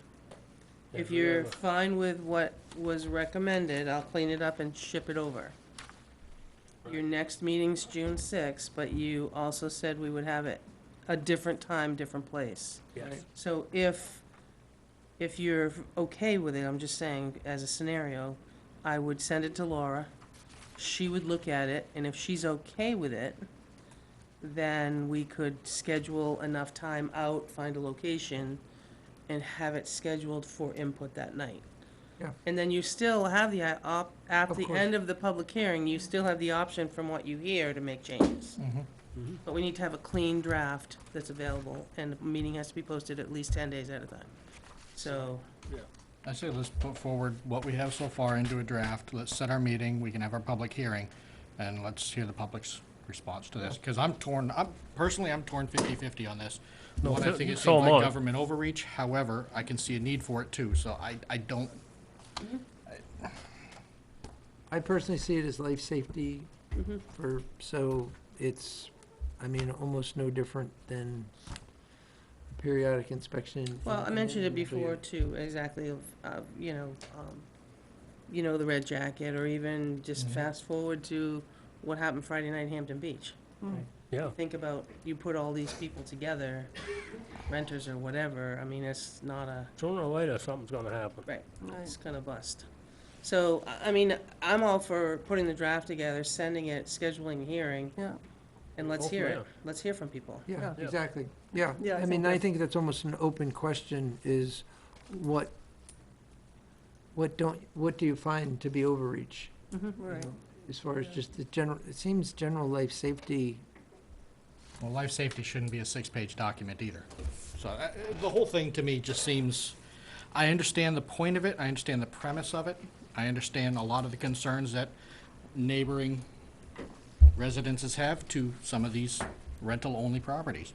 If Yeah, you're whatever. fine with what was recommended, I'll clean it up and ship it over. Your next meeting's June 6th, but you also said we would have it a different time, different place. Yes. So if you're okay with it, I'm just saying, as a scenario, I would send it to Laura. She would look at it, and if she's okay with it, then we could schedule enough time out, find a location, and have it scheduled for input that night. Yeah. And then you still have the, at Of the course. end of the public hearing, you still have the option from what you hear to make changes. But we need to have a clean draft that's available, and the meeting has to be posted at least 10 days at a time. So, I say let's put forward what we have so far into a draft. Let's set our meeting, we can have our public hearing, and let's hear the public's response to this. Because I'm torn 50-50 on this. No, One, I think it so seems am like I. government overreach, however, I can see a need for it too, so I don't, I personally see it as life safety so it's, I mean, almost no different than periodic inspection. well, I mentioned it before too, exactly, the red jacket, or even just fast forward to what happened Friday night in Hampton Beach. Yeah, Think about, you put all these people together, renters or whatever, I mean, it's not a, sooner or later, something's gonna happen. right, Right. it's gonna bust. So, I mean, I'm all for putting the draft together, sending it, scheduling a hearing, Yeah, and let's Go from hear it. there. Let's hear from people. Yeah, Yeah. exactly, yeah. Yeah, I I think mean, I that's- think that's almost an open question, is what do you find to be overreach? you right. know, As far as just the general, it seems general life safety, well, life safety shouldn't be a 6-page document either. So the whole thing to me just seems, I understand the point of it, I understand the premise of it, I understand a lot of the concerns that neighboring residences have to some of these rental-only properties.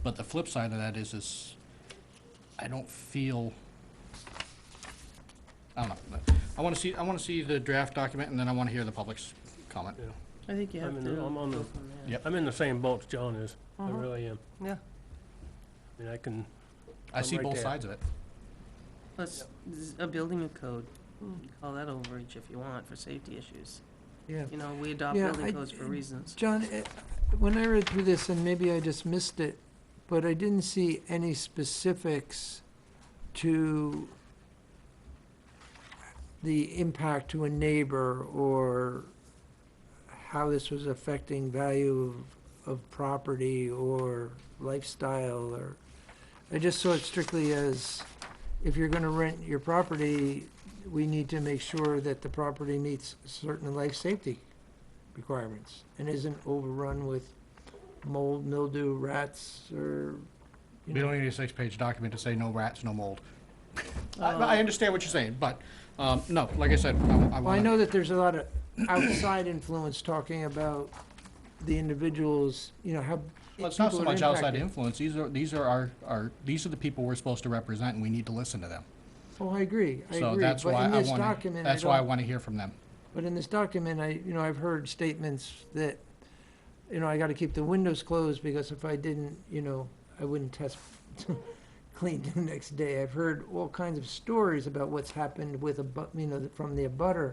But the flip side of that is I don't feel, I don't know. I want to see the draft document, and then I want to hear the public's comment. I think you I have mean, to I'm on go the- from there. Yep. I'm in the same boat as John is. I really am. Yeah, I mean, I can, I see right both there. sides of it. Plus, a building a code, you call that overreach if you want, for safety issues. yeah. You know, we adopt Yeah, building codes for reasons. John, when I read through this, and maybe I just missed it, but I didn't see any specifics to the impact to a neighbor or how this was affecting value of property or lifestyle, or, I just saw it strictly as, if you're gonna rent your property, we need to make sure that the property meets certain life safety requirements and isn't overrun with mold, mildew, rats, or, you We know. don't need a 6-page document to say no rats, no mold. I understand what you're saying, but, no, like I said, I Well, I want know that there's a lot of outside influence talking about the individuals, you know, how. well, it's not so people are much outside impacted. influence. These are our these are the people we're supposed to represent, and we need to listen to them. Oh, I agree, So that's but why in I this want document, to, I that's why I don't- want to hear from them. But in this document, I've heard statements that, I gotta keep the windows closed because if I didn't, I wouldn't test clean the next day. I've heard all kinds of stories about what's happened with from the abutter,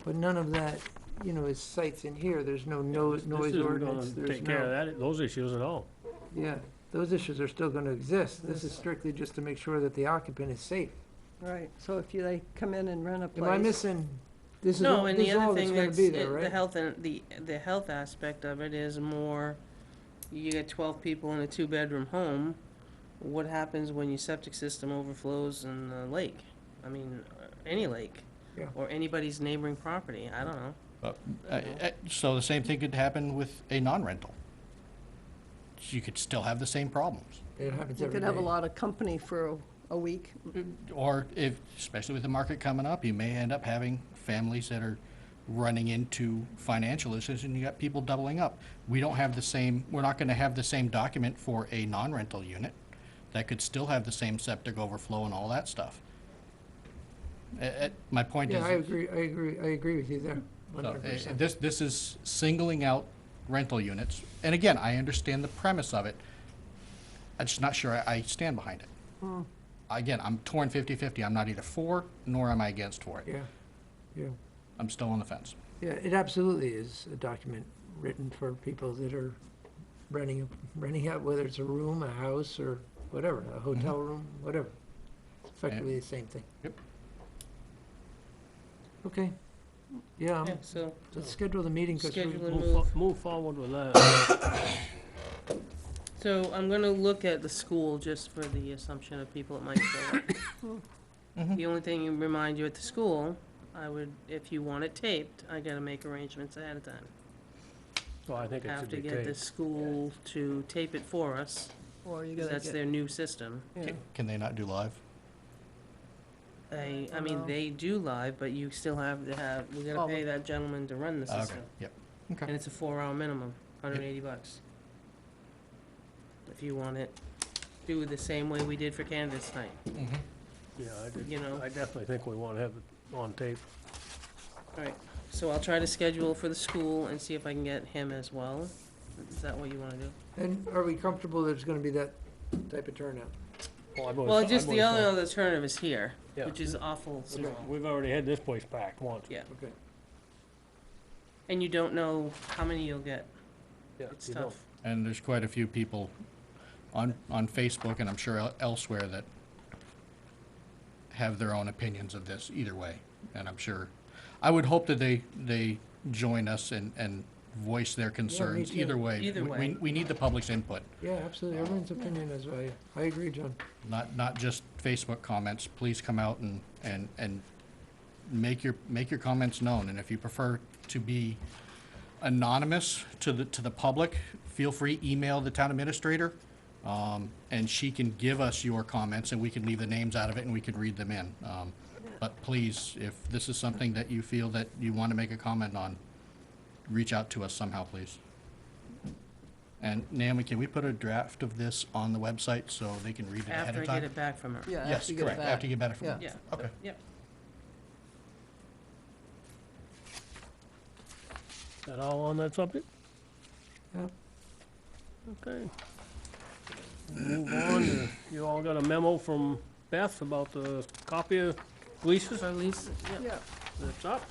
but none of that, is cites in here. There's no this noise isn't ordinance, gonna there's take care of no, that, those issues at all. yeah, those issues are still gonna exist. This is strictly just to make sure that the occupant is safe. right. So if they come in and rent a place. Am I missing, this is No, all, and this the is all other that's thing gonna that's, be there, the right? health and, the health aspect of it is more, you get 12 people in a 2-bedroom home, what happens when your septic system overflows in the lake? I mean, any lake. Yeah. Or anybody's neighboring property, I don't know. So the same thing could happen with a non-rental. You could still have the same problems. It happens You every could have a day. lot of company for a week. Or if, especially with the market coming up, you may end up having families that are running into financial issues, and you got people doubling up. We don't have the same, we're not gonna have the same document for a non-rental unit that could still have the same septic overflow and all that stuff. My point is. Yeah, I agree with you there, So, 100%. this is singling out rental units. And again, I understand the premise of it. I'm just not sure I stand behind it. Again, I'm torn 50-50. I'm not either for, nor am I against for it. Yeah, yeah. I'm still on the fence. Yeah, it absolutely is a document written for people that are renting out, whether it's a room, a house, or whatever, a hotel room, whatever. It's effectively the same thing. Yep. Okay. Yeah, Yeah, so, let's schedule the meeting, because schedule and Move, move. move forward with that. So I'm gonna look at the school just for the assumption of people that might show up. The only thing you remind you at the school, I would, if you want it taped, I gotta make arrangements ahead of time. So I think it have should to be get the taped. school to tape it for us, Or you 'cause gotta that's get, their new system. yeah. Can they not do live? I mean, No. they do live, but you still have to have, we gotta Oh, pay but- that gentleman to run the Okay, system. yep. And Okay. it's a 4-hour minimum, $180. If you want it, do it the same way we did for candidates night, Mhm. Yeah, you know? I definitely think we want to have it on tape. Alright, so I'll try to schedule for the school and see if I can get him as well. Is that what you wanna do? And are we comfortable that it's gonna be that type of turnout? Well, just the only other alternative is here, Yeah. which is awful small. We've already had this place packed once. Yeah, Okay. and you don't know how many you'll get. Yeah, It's you don't. tough. And there's quite a few people on Facebook, and I'm sure elsewhere, that have their own opinions of this either way. And I'm sure, I would hope that they join us and voice their concerns too. either way. Either way. We need the public's input, Yeah, absolutely. Everyone's opinion is value. I agree, John. not just Facebook comments. Please come out and make your comments known. And if you prefer to be anonymous to the public, feel free, email the town administrator, and she can give us your comments, and we can leave the names out of it, and we can read them in. But please, if this is something that you feel that you want to make a comment on, reach out to us somehow, please. And Naomi, can we put a draft of this on the website so they can read it ahead After I of get time? it back from her. Yeah, Yes, after you get it correct, back. after you get better from Yeah. Yeah, Okay. yep. Is that all on that subject? Yep. Okay. Move on. You all got a memo from Beth about the copier leases? So Lisa, yeah. Yeah, That's up.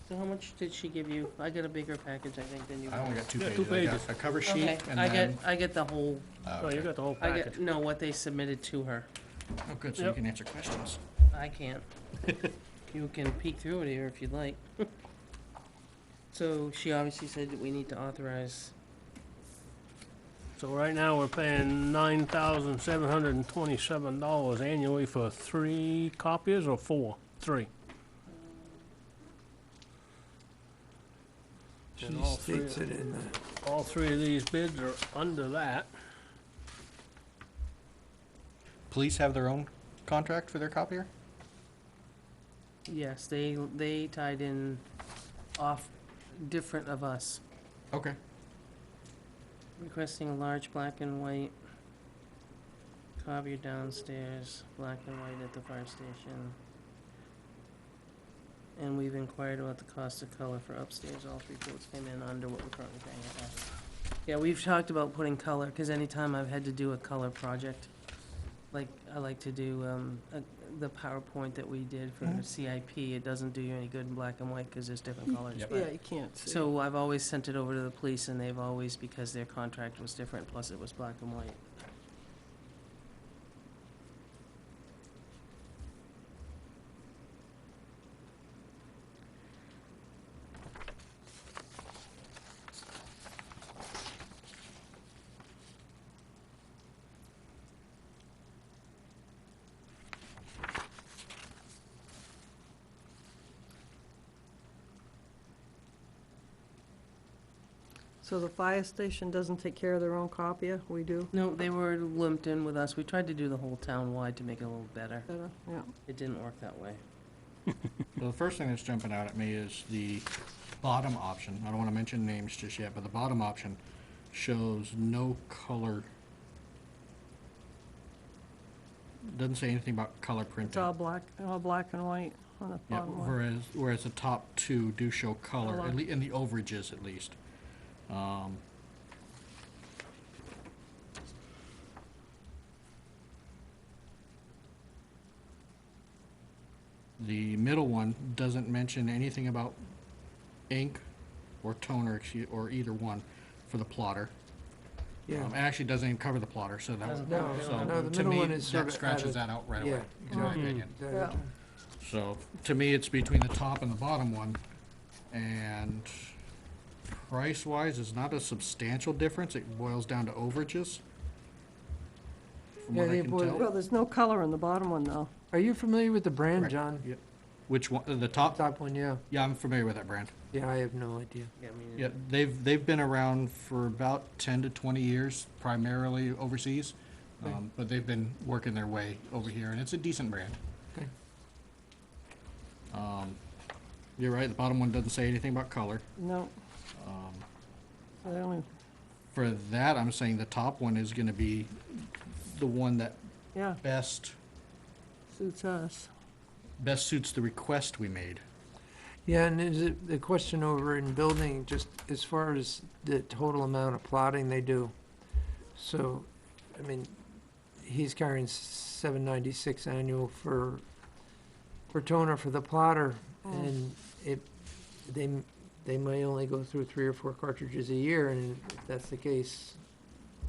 So how much did she give you? I got a bigger package, I think, than you. I only got 2 Yeah, pages. 2 I got pages. a cover sheet, Okay, and I then. get the whole, Oh, Oh, you okay. got the whole I package. get, no, what they submitted to her. Oh, good, so you Yep. can answer questions. I can't. You can peek through it here if you'd like. So she obviously said that we need to authorize, So right now, we're paying $9,727 annually for 3 copiers or 4? 3. She And all three- states it in the, All 3 of these bids are under that. Police have their own contract for their copier? yes, they tied in off different of us. Okay. Requesting a large black and white copier downstairs, black and white at the fire station. And we've inquired about the cost of color for upstairs. All 3 quotes came in under what we're currently paying at that. Yeah, we've talked about putting color, because anytime I've had to do a color project, like, I like to do, the PowerPoint that we did for CIP, it doesn't do you any good in black and white, because there's different colors. Yep. but- yeah, you can't see. So I've always sent it over to the police, and they've always, because their contract was different, plus it was black and white. So the fire station doesn't take care of their own copier? We do? No, they were lumped in with us. We tried to do the whole town-wide to make it a little better. Better, yeah. It didn't work that way. So the first thing that's jumping out at me is the bottom option. I don't want to mention names just yet, but the bottom option shows no color. Doesn't say anything about color It's printing. all black and white on the Yeah, bottom one. whereas the top 2 do show color, Color. in the overages at least. The middle one doesn't mention anything about ink or toner, or either one, for the plotter. yeah. It actually doesn't even cover the plotter, so that, Doesn't No, cover it. so no, the to middle me, one is sort that of scratches added. that out right Yeah, away, in my exactly. opinion. Yeah. So, to me, it's between the top and the bottom one, and price-wise, it's not a substantial difference, it boils down to overages. from Yeah, what I the can boiler- tell. Well, there's no color in the bottom one, though. Are you familiar with the brand, Correct. John? Yep. Which one, the top? Top one, yeah. Yeah, I'm familiar with that brand. Yeah, I have no idea. Yeah, I mean, Yeah, they've been around for about 10 to 20 years, primarily overseas. Okay. But they've been working their way over here, and it's a decent brand. Okay. You're right, the bottom one doesn't say anything about color. No. I only, For that, I'm saying the top one is gonna be the one that yeah, best suits us. suits the request we made. Yeah, and is it, the question over in building, just as far as the total amount of plotting they do. So, I mean, he's carrying $796 annual for toner for the plotter, and they may only go through 3 or 4 cartridges a year, and if that's the case,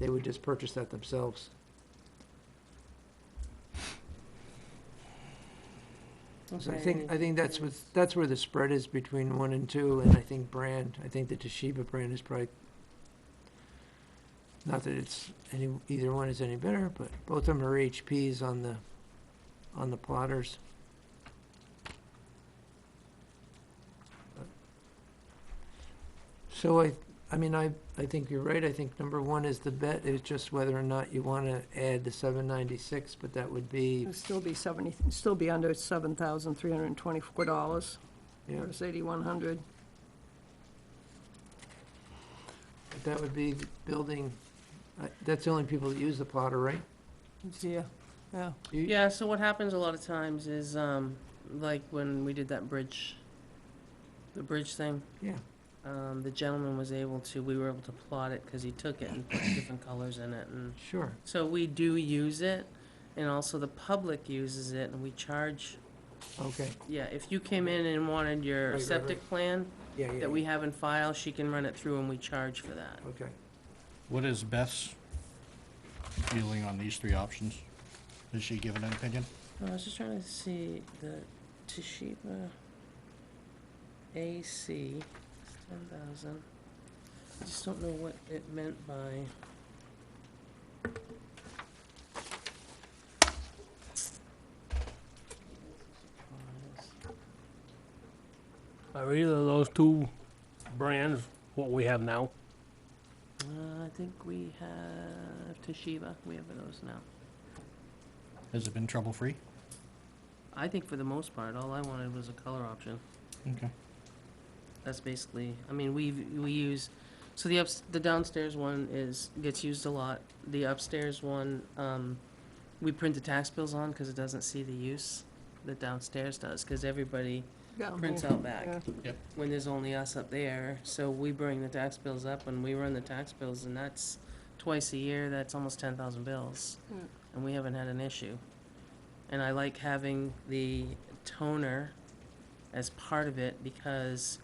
they would just purchase that themselves. So I think that's where the spread is between 1 and 2, and I think I think the Toshiba brand is probably, not that either one is any better, but both of them are HPs on the plotters. So I mean, I think you're right. I think number 1 is the bet. It's just whether or not you want to add the 796, but that would be, It'd still be under $7,324 yeah, versus 8,100. that would be building, that's the only people that use the plotter, right? Yeah, yeah. Yeah, so what happens a lot of times is, like when we did that the bridge thing, Yeah, the gentleman we were able to plot it because he took it and put different colors in it, and sure. so we do use it, and also the public uses it, and we charge. Okay. Yeah, if you came in and wanted your Right, right, septic plan Yeah, yeah. that we have in file, she can run it through and we charge for that. Okay. What is Beth's feeling on these 3 options? Has she given an opinion? I was just trying to see the Toshiba AC, 10,000. I just don't know what it meant by. Are either of those 2 brands what we have now? I think we have Toshiba. We have those now. Has it been trouble-free? I think for the most part, all I wanted was a color option. Okay. That's basically, I mean, we use, so the downstairs one gets used a lot. The upstairs one, we print the tax bills on because it doesn't see the use. The downstairs does, because everybody Down prints here, out back yeah. when there's only us up there. So we bring the tax bills up and we run the tax bills, and that's twice a year. That's almost 10,000 bills, Yeah. and we haven't had an issue. And I like having the toner as part of it because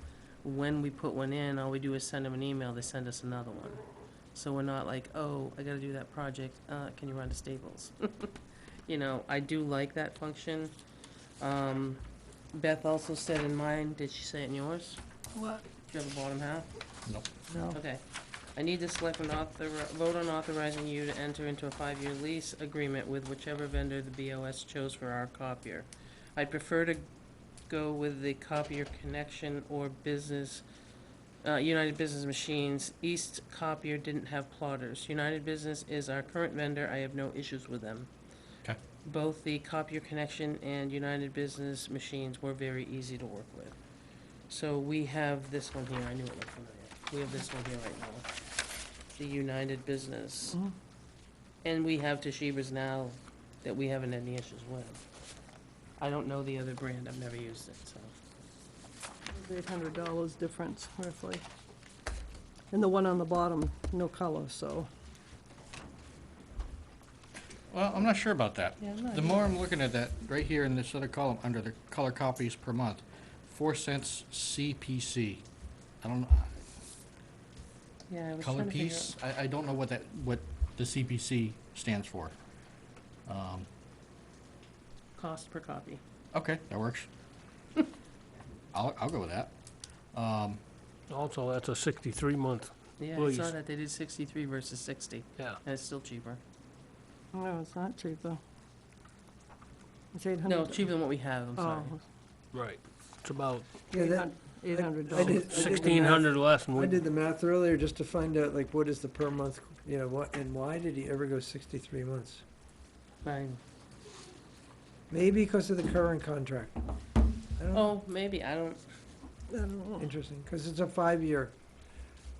when we put one in, all we do is send them an email. They send us another one. So we're not like, oh, I got to do that project. Can you run to Staples? You know, I do like that function. Beth also said in mine, did she say it in yours? What? Do you have a bottom half? Nope. No. Okay. I need to vote on authorizing you to enter into a 5-year lease agreement with whichever vendor the BOS chose for our copier. I'd prefer to go with the Copier Connection or United Business Machines. East Copier didn't have plotters. United Business is our current vendor. I have no issues with them. Okay. Both the Copier Connection and United Business Machines were very easy to work with. So we have this one here. I knew it looked familiar. We have this one here right now. The United Business. Mhm. And we have Toshiba's now that we haven't had any issues with. I don't know the other brand. I've never used it, so. $800 difference roughly. And the one on the bottom, no color, so. Well, I'm not sure about that. Yeah, I'm not The more I'm looking at that, right here in this other column, under the color copies per month, 4 cents CPC. I don't know, Yeah, I was color trying to figure piece? I don't know what the CPC stands for. out cost per copy. Okay, that works. I'll go with that. Also, that's a 63-month, Yeah, I Please. saw that they did 63 versus 60, yeah. and it's still cheaper. No, it's not cheaper. It's $800. No, cheaper than what we have, I'm sorry. Oh, Right. It's about Yeah, that, $800. I did the 1,600 less than I we. did the math earlier just to find out, like, what is the per month, you know, what, and why did he ever go 63 months? Fine. Maybe because of the current contract. I don't know. Oh, maybe, I don't, I don't know. Interesting, because it's a 5-year,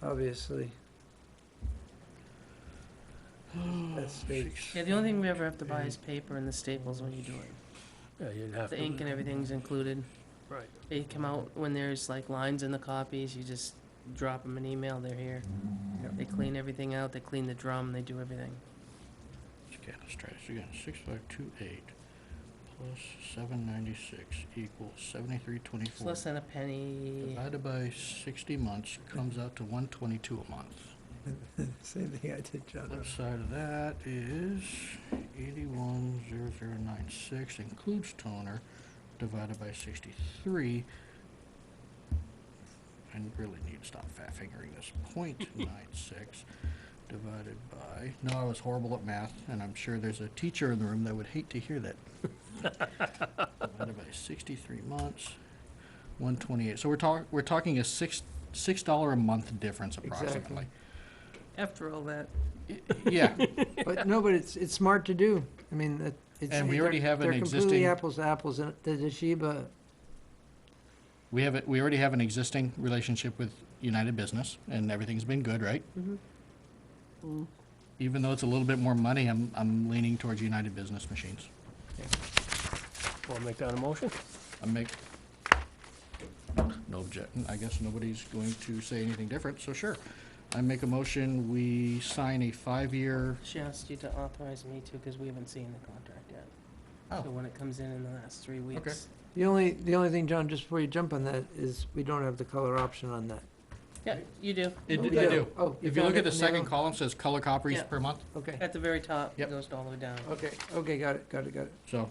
obviously. That's state. yeah, the only thing we ever have to buy is paper and the staples when you do it. Yeah, you'd have The to. ink and everything's included. Right. They come out when there's like lines in the copies, you just drop them an email, they're here. Yep. They clean everything out, they clean the drum, they do everything. Scan the stripes again, 6528 plus 796 equals It's 7324. less than a penny. Divided by 60 months comes out to 122 a month. Same thing I did, John. Flip side of that is 810096 includes toner divided by 63. I really need to stop fat fingering this. 0.96 divided by. No, I was horrible at math, and I'm sure there's a teacher in the room that would hate to hear that. Divided by 63 months, 128. So we're talking a $6 a month difference approximately. After all that, Yeah. But no, but it's smart to do. I mean, it's. And we already have an They're completely existing- apples to apples, and the Toshiba, We already have an existing relationship with United Business, and everything's been good, right? Even though it's a little bit more money, I'm leaning towards United Business machines. Want to make that a motion? I make no object. I guess nobody's going to say anything different, so sure. I make a motion. We sign a 5-year. she asked you to authorize me to, because we haven't seen the contract yet. Oh. So when it comes in the last 3 weeks. the only thing, John, just before you jump on that, is we don't have the color option on that. Yeah, you do. I We do. Oh, If you look found at the it in second other- column, it says color copies Yeah. per month. Okay, At the very top, Yep. it goes all the way down. okay, got it. So,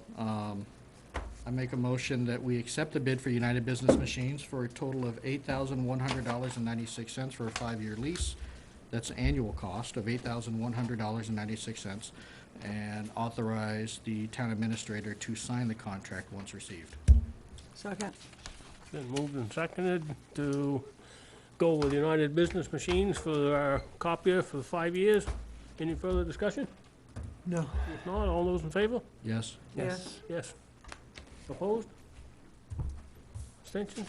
I make a motion that we accept the bid for United Business Machines for a total of $8,100.96 for a 5-year lease. That's annual cost of $8,100.96, and authorize the town administrator to sign the contract once received. Second. Been moved and seconded to go with United Business Machines for our copier for 5 years. Any further discussion? no, If not, all those in favor? Yes? yes. Yes. Opposed? Abstentions?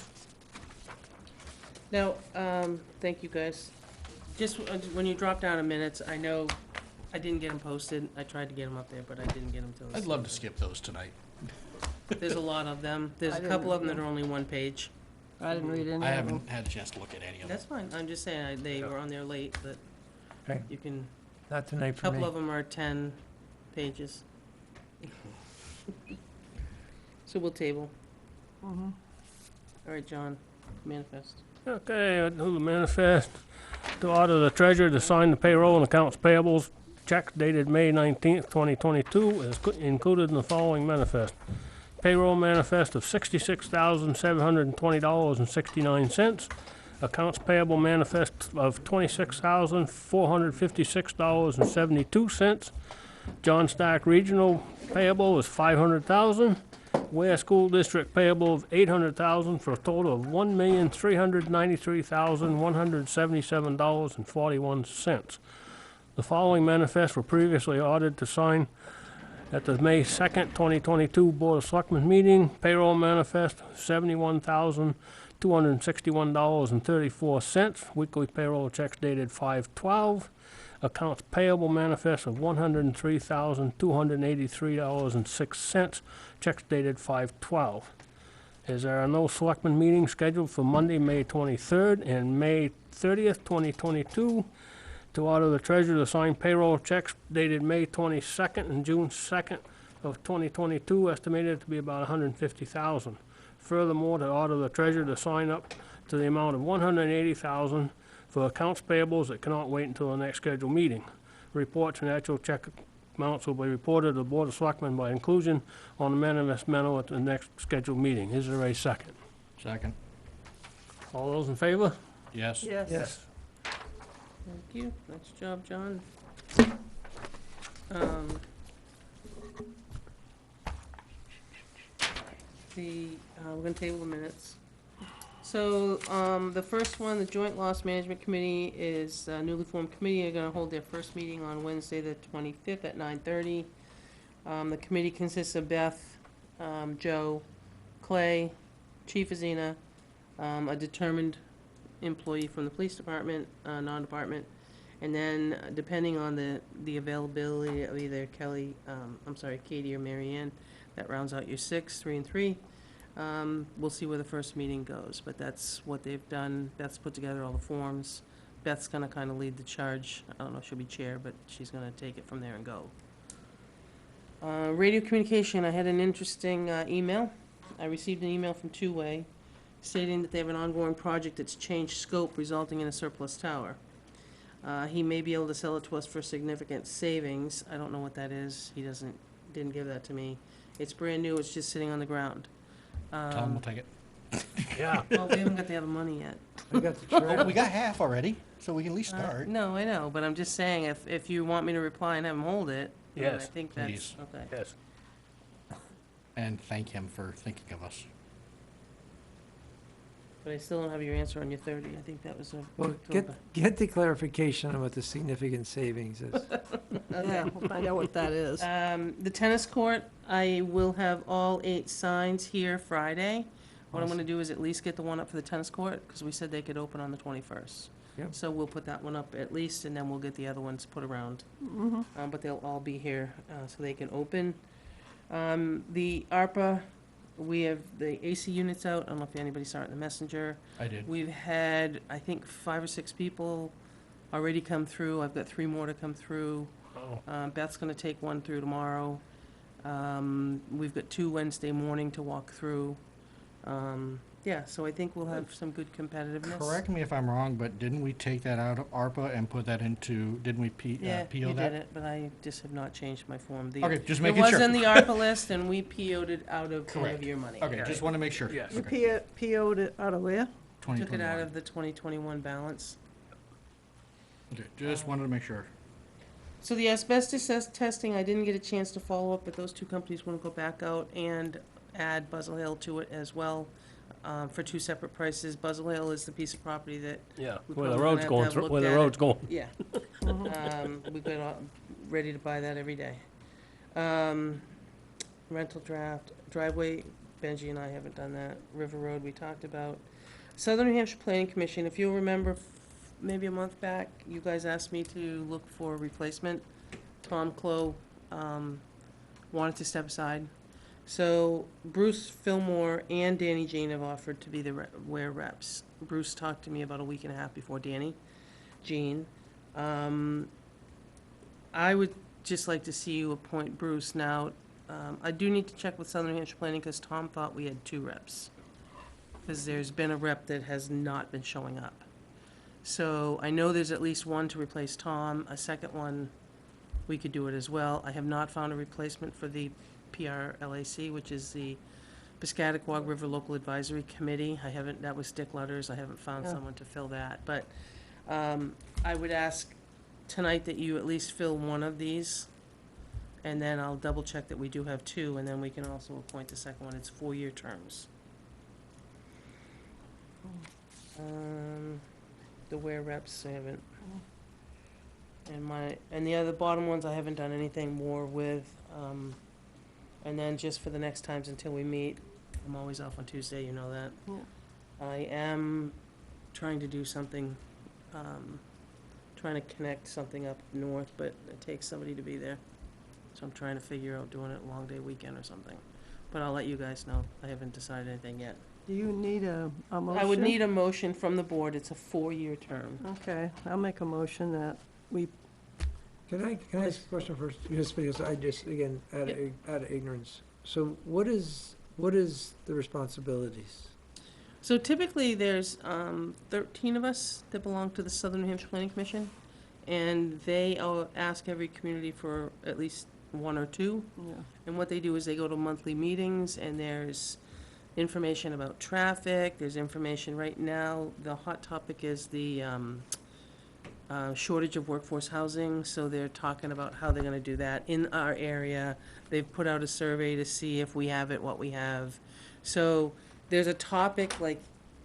Now, thank you guys. Just when you drop down to minutes, I know I didn't get them posted. I tried to get them up there, but I didn't get them till I'd love to skip those tonight. There's a lot of them. There's I a didn't couple of them read that are only one page. I didn't read any I of them. haven't had a chance to look at any of them. That's fine. I'm just saying, they were on there late, but Okay. you can, Not tonight a for couple me. of them are 10 pages. So we'll table. Mhm. All right, John, manifest. Okay, I do the manifest to order the treasurer to sign the payroll and accounts payables checks dated May 19th, 2022, is included in the following manifest. Payroll manifest of $66,720.69. Accounts payable manifest of $26,456.72. John Stark Regional payable is $500,000. Ware School District payable of $800,000 for a total of $1,393,177.41. The following manifests were previously ordered to sign at the May 2nd, 2022 Board of Selectmen meeting. Payroll manifest, $71,261.34. Weekly payroll checks dated 5/12. Accounts payable manifest of $103,283.06. Checks dated 5/12. As there are no selectmen meetings scheduled for Monday, May 23rd and May 30th, 2022, to order the treasurer to sign payroll checks dated May 22nd and June 2nd of 2022, estimated to be about $150,000. Furthermore, to order the treasurer to sign up to the amount of $180,000 for accounts payables that cannot wait until the next scheduled meeting. Reports and actual check amounts will be reported to the Board of Selectmen by inclusion on the manifest memo at the next scheduled meeting. Is there a second? Second. All those in favor? Yes? Yes. Thank you. Nice job, John. we're gonna table the minutes. So, the first one, the Joint Loss Management Committee is a newly formed committee. They're gonna hold their first meeting on Wednesday, the 25th at 9:30. The committee consists of Beth, Joe, Clay, Chief Azina, a determined employee from the police department, non-department, and then depending on the availability of either Katie or Mary Ann, that rounds out your 6, 3 and 3. We'll see where the first meeting goes, but that's what they've done. Beth's put together all the forms. Beth's gonna kinda lead the charge. I don't know if she'll be chair, but she's gonna take it from there and go. Radio communication, I had an interesting, email. I received an email from Two Way stating that they have an ongoing project that's changed scope, resulting in a surplus tower. He may be able to sell it to us for significant savings. I don't know what that is. He didn't give that to me. It's brand new. It's just sitting on the ground. Tell them we'll take it. Yeah. Well, we haven't got the other money yet. I got the Well, trailer. we got half already, so we can at least start. No, I know, but I'm just saying, if you want me to reply and have him hold it, then I Yes, think that's, please. okay. Yes. And thank him for thinking of us. But I still don't have your answer on your 30. I think that was a. Well, get the clarification on what the significant savings is. Yeah, we'll find out what that is. The tennis court, I will have all 8 signs here Friday. What I'm gonna do is at least get the one up for the tennis court, because we said they could open on the 21st. Yep. So we'll put that one up at least, and then we'll get the other ones put around. But they'll all be here, so they can open. The ARPA, we have the AC units out. I don't know if anybody saw it in the messenger. I did. We've had, I think, 5 or 6 people already come through. I've got 3 more to come through. Oh, Beth's gonna take one through tomorrow. We've got 2 Wednesday morning to walk through. Yeah, so I think we'll have some good competitiveness. Correct me if I'm wrong, but didn't we take that out of ARPA and put that into, didn't we Yeah, PO you that? did it, but I just have not changed my form. Okay, just making It sure. was in the ARPA list, and we PO'd it out of any of Correct. your money. Okay, just want to make sure. Yes. You Okay. PO'd it out of where? Took it out 2021. of the 2021 balance. Okay, just wanted to make sure. So the asbestos testing, I didn't get a chance to follow up, but those 2 companies want to go back out and add Buzzell Hill to it as well, for 2 separate prices. Buzzell Hill is the piece of property that, Yeah, We where the probably road's gonna have to going have through, looked where the at road's it. going. yeah. We've got ready to buy that every day. Rental draft, driveway, Benji and I haven't done that. River Road, we talked about. Southern New Hampshire Planning Commission, if you'll remember, maybe a month back, you guys asked me to look for a replacement. Tom Clow, wanted to step aside. So Bruce Fillmore and Danny Jean have offered to be the Ware reps. Bruce talked to me about a week and a half before Danny Jean. I would just like to see you appoint Bruce now. I do need to check with Southern New Hampshire Planning, because Tom thought we had 2 reps. Because there's been a rep that has not been showing up. So I know there's at least one to replace Tom. A second one, we could do it as well. I have not found a replacement for the PRLAC, which is the Piscataquag River Local Advisory Committee. That was Dick Lutters. I haven't found Yeah. someone to fill that. But I would ask tonight that you at least fill one of these. And then I'll double check that we do have 2, and then we can also appoint the second one. It's 4-year terms. The Ware reps, I haven't. And the other bottom ones, I haven't done anything more with. And then just for the next times until we meet, I'm always off on Tuesday, you know that. Yeah. I am trying to do something, trying to connect something up north, but it takes somebody to be there. So I'm trying to figure out doing it a long day weekend or something. But I'll let you guys know. I haven't decided anything yet. Do you need a motion? I would need a motion from the board. It's a 4-year term. Okay, I'll make a motion that we, Can I ask a question first? Just because I just, again, out of ignorance. So what is the responsibilities? So typically, there's 13 of us that belong to the Southern New Hampshire Planning Commission, and they ask every community for at least 1 or 2. yeah, And what they do is they go to monthly meetings, and there's information about traffic, there's information right now. The hot topic is the shortage of workforce housing, so they're talking about how they're gonna do that in our area. They've put out a survey to see if we have it, what we have. So there's a topic like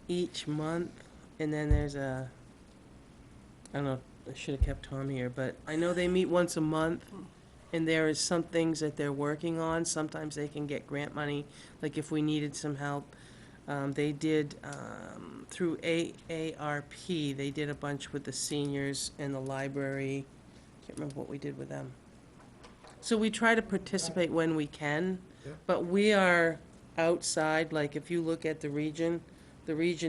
each month, and then there's I don't know, I should have kept Tom here, but I know they meet once a month, and there is some things that they're working on. Sometimes they can get grant money, like if we needed some help. They did, through AARP, they did a bunch with the seniors and the library. Can't remember what we did with them. So we try to participate when we can, but we are outside, like if you look at the region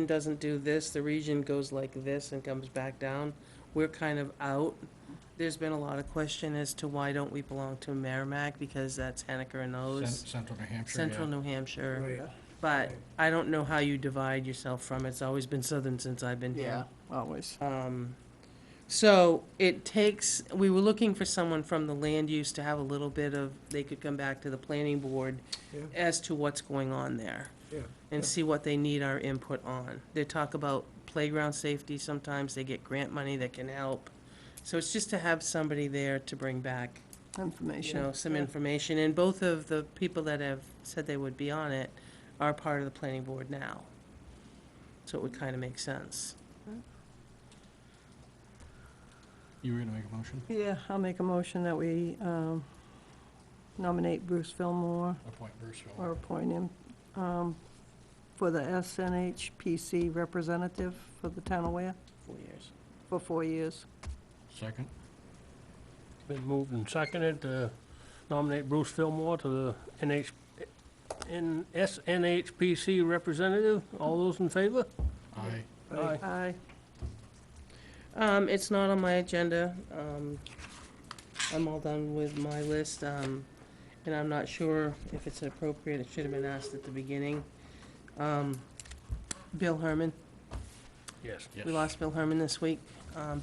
doesn't do this, the region goes like this and comes back down. We're kind of out. There's been a lot of question as to why don't we belong to Merrimack, because that's Henniker and O's. Central New Hampshire, Central yeah. New Hampshire. Right. But I don't know how you divide yourself from it. It's always been southern since I've been here. Always. So it takes, we were looking for someone from the land use to have a little bit of, they could come back to the planning board Yeah. as to what's going on there. Yeah. And see what they need our input on. They talk about playground safety sometimes, they get grant money that can help. So it's just to have somebody there to bring back, you Information. know, some information. And both of the people that have said they would be on it are part of the planning board now. So it would kind of make sense. You were gonna make a motion? Yeah, I'll make a motion that we nominate Bruce Fillmore Appoint Bruce or Hill. appoint him for the SNHPC representative for the town of Ware 4 years. for 4 years. Second? Been moved and seconded to nominate Bruce Fillmore to the SNHPC representative. All those in favor? Aye. Aye. Aye. It's not on my agenda. I'm all done with my list, and I'm not sure if it's appropriate. It should have been asked at the beginning. Bill Herman. Yes. We lost Bill Herman this week.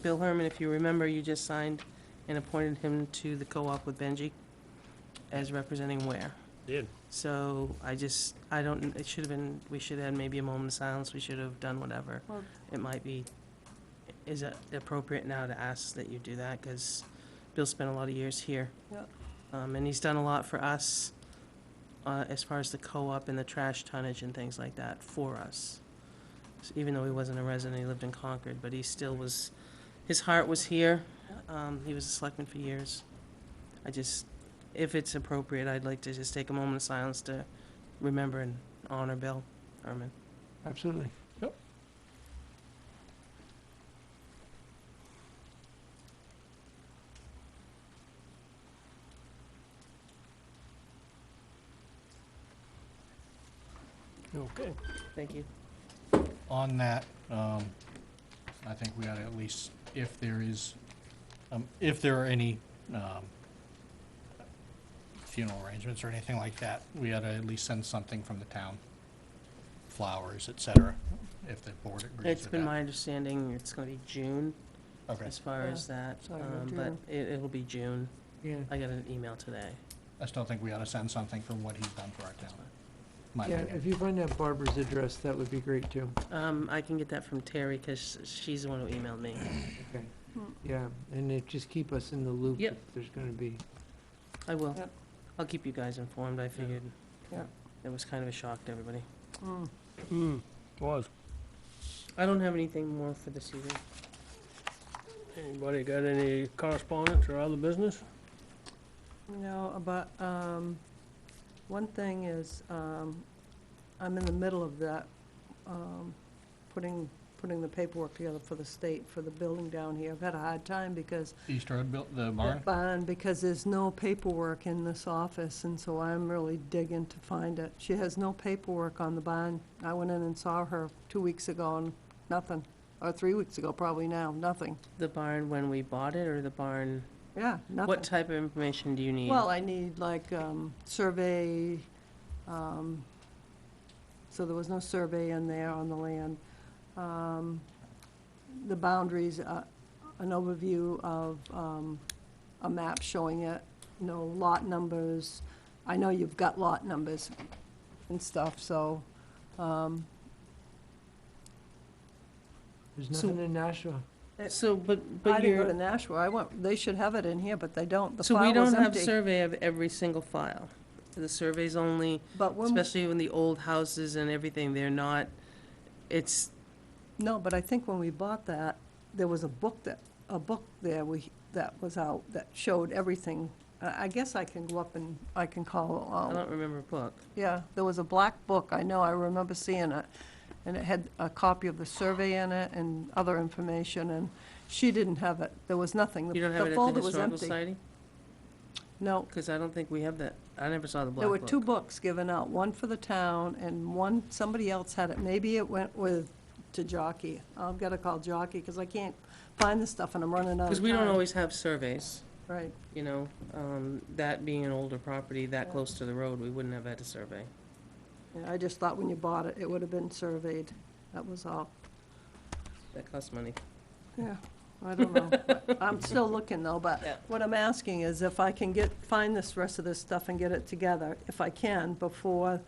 Bill Herman, if you remember, you just signed and appointed him to the co-op with Benji as representing Ware. Did. So I don't, it should have been, we should have had maybe a moment of silence. We should have done whatever. Well- It might be, is it appropriate now to ask that you do that? Because Bill spent a lot of years here. Yep. And he's done a lot for us, as far as the co-op and the trash tonnage and things like that for us. So even though he wasn't a resident, he lived in Concord, but he still was, his heart was here. He was a selectman for years. If it's appropriate, I'd like to just take a moment of silence to remember and honor Bill Herman. Absolutely. Okay. Thank you. On that, I think we ought to at least, if there are any, funeral arrangements or anything like that, we ought to at least send something from the town. Flowers, et cetera, if the board agrees with that. It's been my understanding it's gonna be June Okay, as far as that, Sorry about but June. it'll be June. Yeah. I got an email today. I still think we ought to send something for what he's done for our town. My Yeah, opinion. if you find out Barbara's address, that would be great too. I can get that from Terry, because she's the one who emailed me. Okay. Yeah, and just keep us in the loop Yep. if there's gonna be. I will. Yep. I'll keep you guys informed. I figured Yep. it was kind of a shock to everybody. Was. I don't have anything more for this evening. Anybody got any correspondence or other business? No, but, one thing is, I'm in the middle of that, putting the paperwork together for the state, for the building down here. I've had a hard time because East Road built, the barn? that barn, because there's no paperwork in this office, and so I'm really digging to find it. She has no paperwork on the barn. I went in and saw her 2 weeks ago and nothing, or 3 weeks ago probably now, nothing. The barn when we bought it, or the barn? Yeah, nothing. What type of information do you need? Well, I need like, survey, so there was no survey in there on the land. The boundaries, an overview of, a map showing it, lot numbers. I know you've got lot numbers and stuff, so, There's So- nothing in Nashua. So, but I didn't go to you're, Nashua. They should have it in here, but they don't. The so we file was don't have empty. survey of every single file. the surveys only, But when, especially in the old houses and everything, they're not, it's, no, but I think when we bought that, there was a book there that was out that showed everything. I guess I can go up and I can call, I don't remember a book. yeah, there was a black book, I know, I remember seeing it. And it had a copy of the survey in it and other information, and she didn't have it. There was nothing. You don't have it The at folder the was Historical empty. Society? No, Because I don't think we have that. I never saw the black there book. were two books given out, one for the town and one, somebody else had it. Maybe it went to Jockey. I've got to call Jockey because I can't find the stuff and I'm running out of time. Because we don't always have surveys, Right. you know, that being an older property that close to the road, we wouldn't have had a survey. Yeah, I just thought when you bought it, it would have been surveyed. That was all. That costs money. Yeah, I don't know. I'm still looking though, Yeah. but what I'm asking is if I can find this rest of this stuff and get it together, if I can, before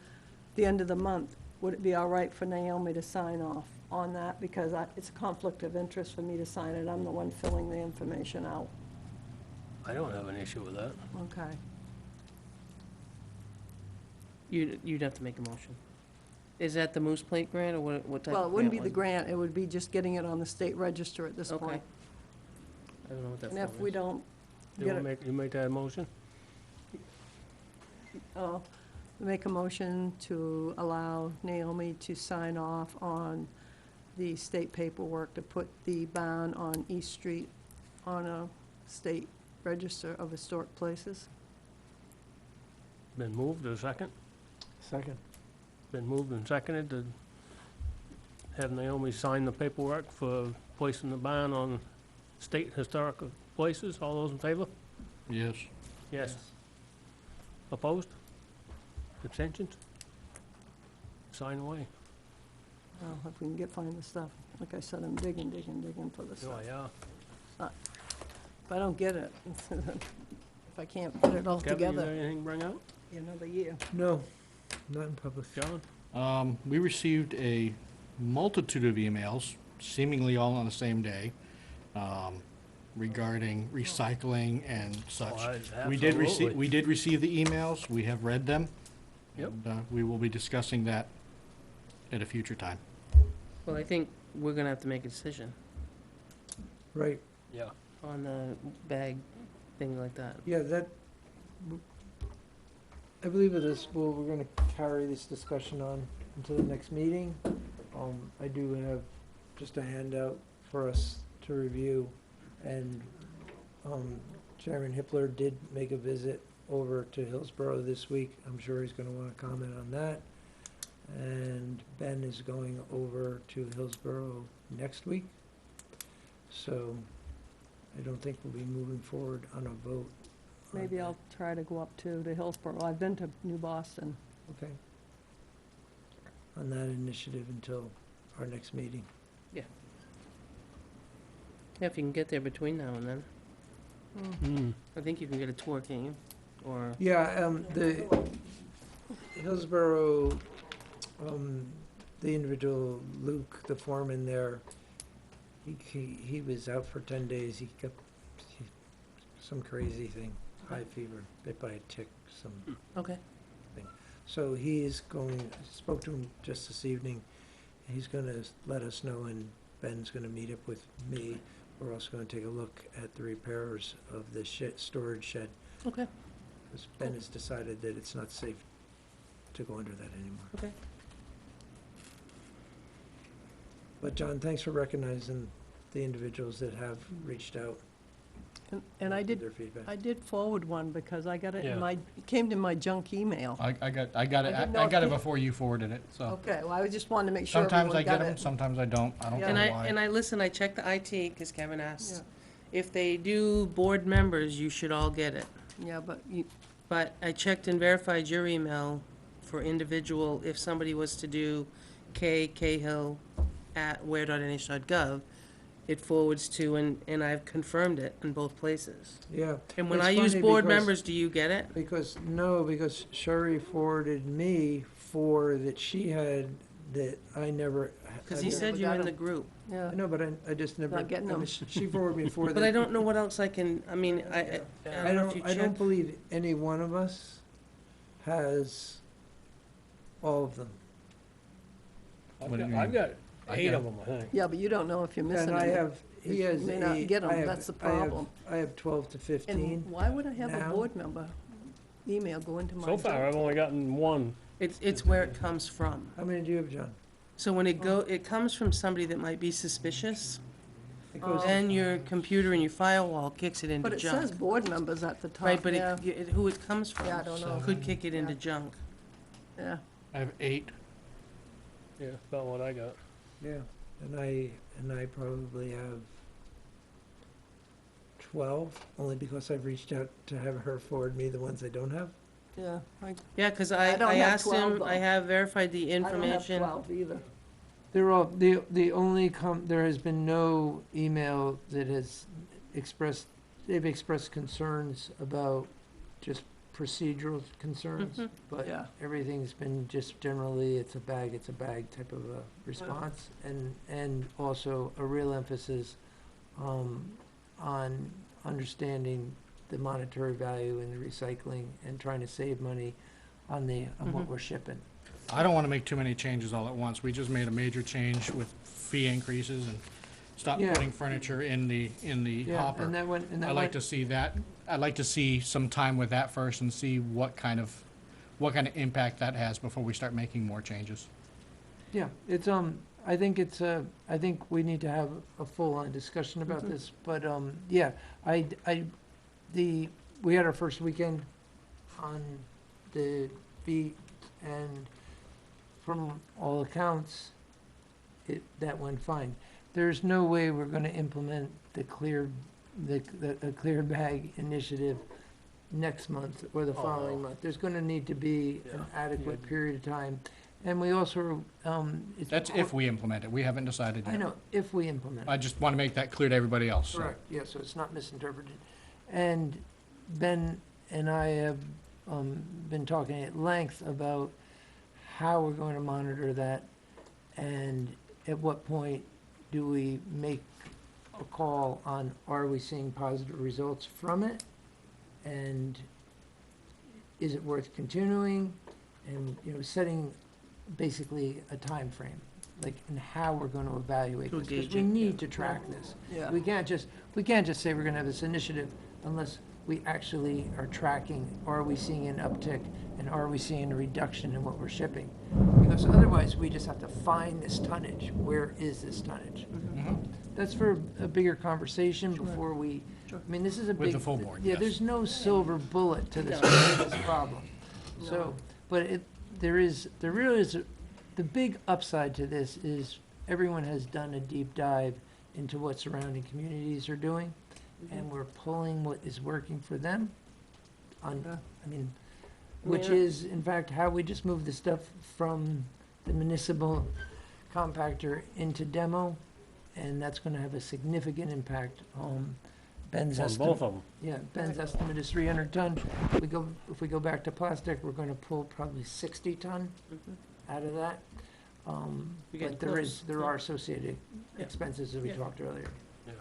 the end of the month, would it be all right for Naomi to sign off on that? Because it's a conflict of interest for me to sign it. I'm the one filling the information out. I don't have an issue with that. Okay. You'd have to make a motion. Is that the Moose Plate grant, or what type Well, it of wouldn't be grant the was grant, it would be just getting it on the state register at this Okay. point. I don't know what that And if form we is. don't You get wanna it, you make that motion? make a motion to allow Naomi to sign off on the state paperwork to put the barn on East Street on a state register of historic places. Been moved, or second? Second. Been moved and seconded to have Naomi sign the paperwork for placing the barn on state historical places. All those in favor? Yes. Yes. Opposed? Abstentions? Sign away. Well, if we can find the stuff. Like I said, I'm digging for the Oh, stuff. yeah. If I don't get it, if I can't put it all Kevin, you got together anything to bring out? another year. No, not in public. John? We received a multitude of emails, seemingly all on the same day, regarding recycling and such. Oh, We did absolutely. receive the emails, we have read them. Yep. And, we will be discussing that at a future time. Well, I think we're gonna have to make a decision Right, Yeah. on the bag thing like that. yeah, I believe it is, well, we're gonna carry this discussion on until the next meeting. I do have just a handout for us to review, and, Chairman Hippler did make a visit over to Hillsborough this week. I'm sure he's gonna wanna comment on that. And Ben is going over to Hillsborough next week. So I don't think we'll be moving forward on a vote. on Maybe that. I'll try to go up to Hillsborough. I've been to New Boston. Okay. On that initiative until our next meeting. Yeah, if you can get there between now and then. Mm. I think you can get a tour, can't you? Or, Yeah, the Hillsborough, the individual, Luke, the foreman there, he was out for 10 days. He got some crazy thing, high fever, bit by a tick, some. okay, So he is going, I spoke to him just this evening, and he's gonna let us know, and Ben's gonna meet up with me. We're also gonna take a look at the repairs of the storage shed, okay, because Ben has decided that it's not safe to go under that anymore. okay. But John, thanks for recognizing the individuals that have reached out. And I with did, their feedback. I did forward one because I got it Yeah. it came to my junk email. I got it, I didn't know I if got it you- before you forwarded it, so. Okay, well, I just wanted to make sure Sometimes I everyone get got them, it. sometimes I don't. I don't Yeah. know And why. listen, I checked the IT, because Kevin asked. Yeah. If they do board members, you should all get it. Yeah, but you, But I checked and verified your email for individual, if somebody was to do Cahill@where.nh.gov, it forwards to, and I've confirmed it in both places. Yeah. And when It's I use funny board because- members, do you get it? Because Sherry forwarded me that she had, that I never. Because I he never- said never you're got in the 'em. group. yeah. I know, but I just never. Not getting I mean, 'em. She forwarded me for that. But I don't know what else I can, I mean, I I don't know if you don't check. believe any one of us has all of them. I've What do got, you I've mean? got I 8 got- of them, I think. Yeah, but you don't know if you're missing And I any. have, he You has may not get 'em, I have- that's the I have- problem. I have 12 to 15. And why would I have a now. board member email go into my So far, junk? I've only gotten one. It's where it comes from. How many do you have, John? So when it comes from somebody that might be suspicious, It goes to- then your computer and your firewall kicks it into But it junk. says board members at the top, Right, but yeah, who it comes from Yeah, I don't know. could kick it into Yeah. junk. yeah. I have 8. Yeah, about what I got. Yeah, and I probably have 12, only because I've reached out to have her forward me the ones I don't have. Yeah, Yeah, because I don't I have asked 12 him, though. I have verified the I don't have information. 12 either. They're all, the only there has been no email that has expressed, they've expressed concerns about just procedural concerns, Mhm. but Yeah. everything's been just generally, it's a bag type of a response, and also a real emphasis on understanding the monetary value in the recycling and trying to save money on what Mhm. we're shipping. I don't want to make too many changes all at once. We just made a major change with fee increases and stopped Yeah. putting furniture in the Yeah, hopper. and that went, and that I'd went. like to see that, I'd like to see some time with that first and see what kind of impact that has before we start making more changes. Yeah, it's, I think it's, I think we need to have a full-on discussion about Mhm. this, but, yeah, we had our first weekend on the beat, and from all accounts, that went fine. There's no way we're gonna implement the clear bag initiative next month or the Oh, following no. month. There's gonna need to be an Yeah. adequate period of time. And we also, it's. That's if we implement it. We haven't decided yet. I know, if we implement it. I just want to make that clear to everybody else. so. Correct, yeah, so it's not misinterpreted. And Ben and I have been talking at length about how we're going to monitor that, and at what point do we make a call on, are we seeing positive results from it? And is it worth continuing? And, setting basically a time frame, like, and how we're going to evaluate To this. Because gauge we it, need to track this. Yeah. We can't just say we're gonna have this initiative unless we actually are tracking, are we seeing an uptick, and are we seeing a reduction in what we're shipping? Because otherwise, we just have to find this tonnage. Where is this tonnage? Mhm. That's for a bigger conversation Sure. before we, Sure. I mean, this is a big. With the full board, Yeah, yes. there's no silver bullet to this problem. So, but there really is, the big upside to this is everyone has done a deep dive into what surrounding communities are doing, and we're pulling what is working for them on, Yeah. I mean, which Yeah. is, in fact, how we just moved the stuff from the municipal compactor into demo, and that's gonna have a significant impact. Ben's On estimate. both of them. Yeah, Ben's estimate is 300 ton. If we go back to plastic, we're gonna pull probably 60 ton Mhm. out of that. You're getting But there close, are yeah. associated Yeah. expenses that we Yeah. talked earlier. Yeah.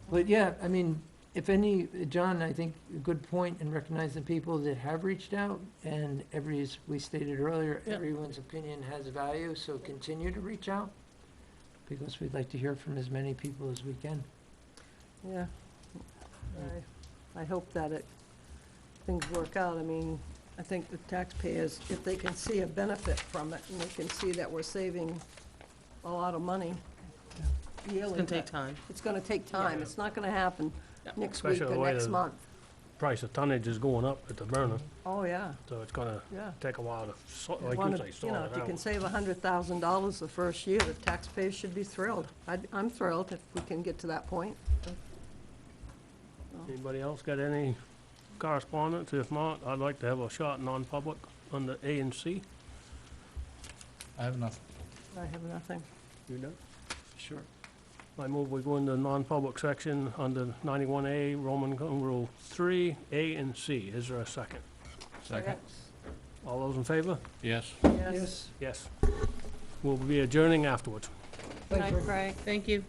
But yeah, I mean, if any, John, I think a good point in recognizing people that have reached out, and as we stated earlier, Yeah. everyone's opinion has value, so continue to reach out, because we'd like to hear from as many people as we can. Yeah. I hope that things work out. I mean, I think the taxpayers, if they can see a benefit from it, and they can see that we're saving a lot of money yearly. It's gonna take but time. It's gonna take time. It's not gonna happen Yeah. next week Especially the or way next the- month. Price of tonnage is going up at the burner, Oh, yeah, so it's gonna yeah. take a while to, like you Wanna- say, sort know, it if you can out. save $100,000 the first year, the taxpayers should be thrilled. I'm thrilled if we can get to that point. Anybody else got any correspondence? If not, I'd like to have a shot non-public under A and C. I have enough. I have nothing. You done? Sure. I move we go into non-public section under 91A, Roman numeral 3, A and C. Is there a second? Second. All those in favor? Yes. Yes. Yes. We'll be adjourning afterwards. Thanks, Rick. Frank. Thank you.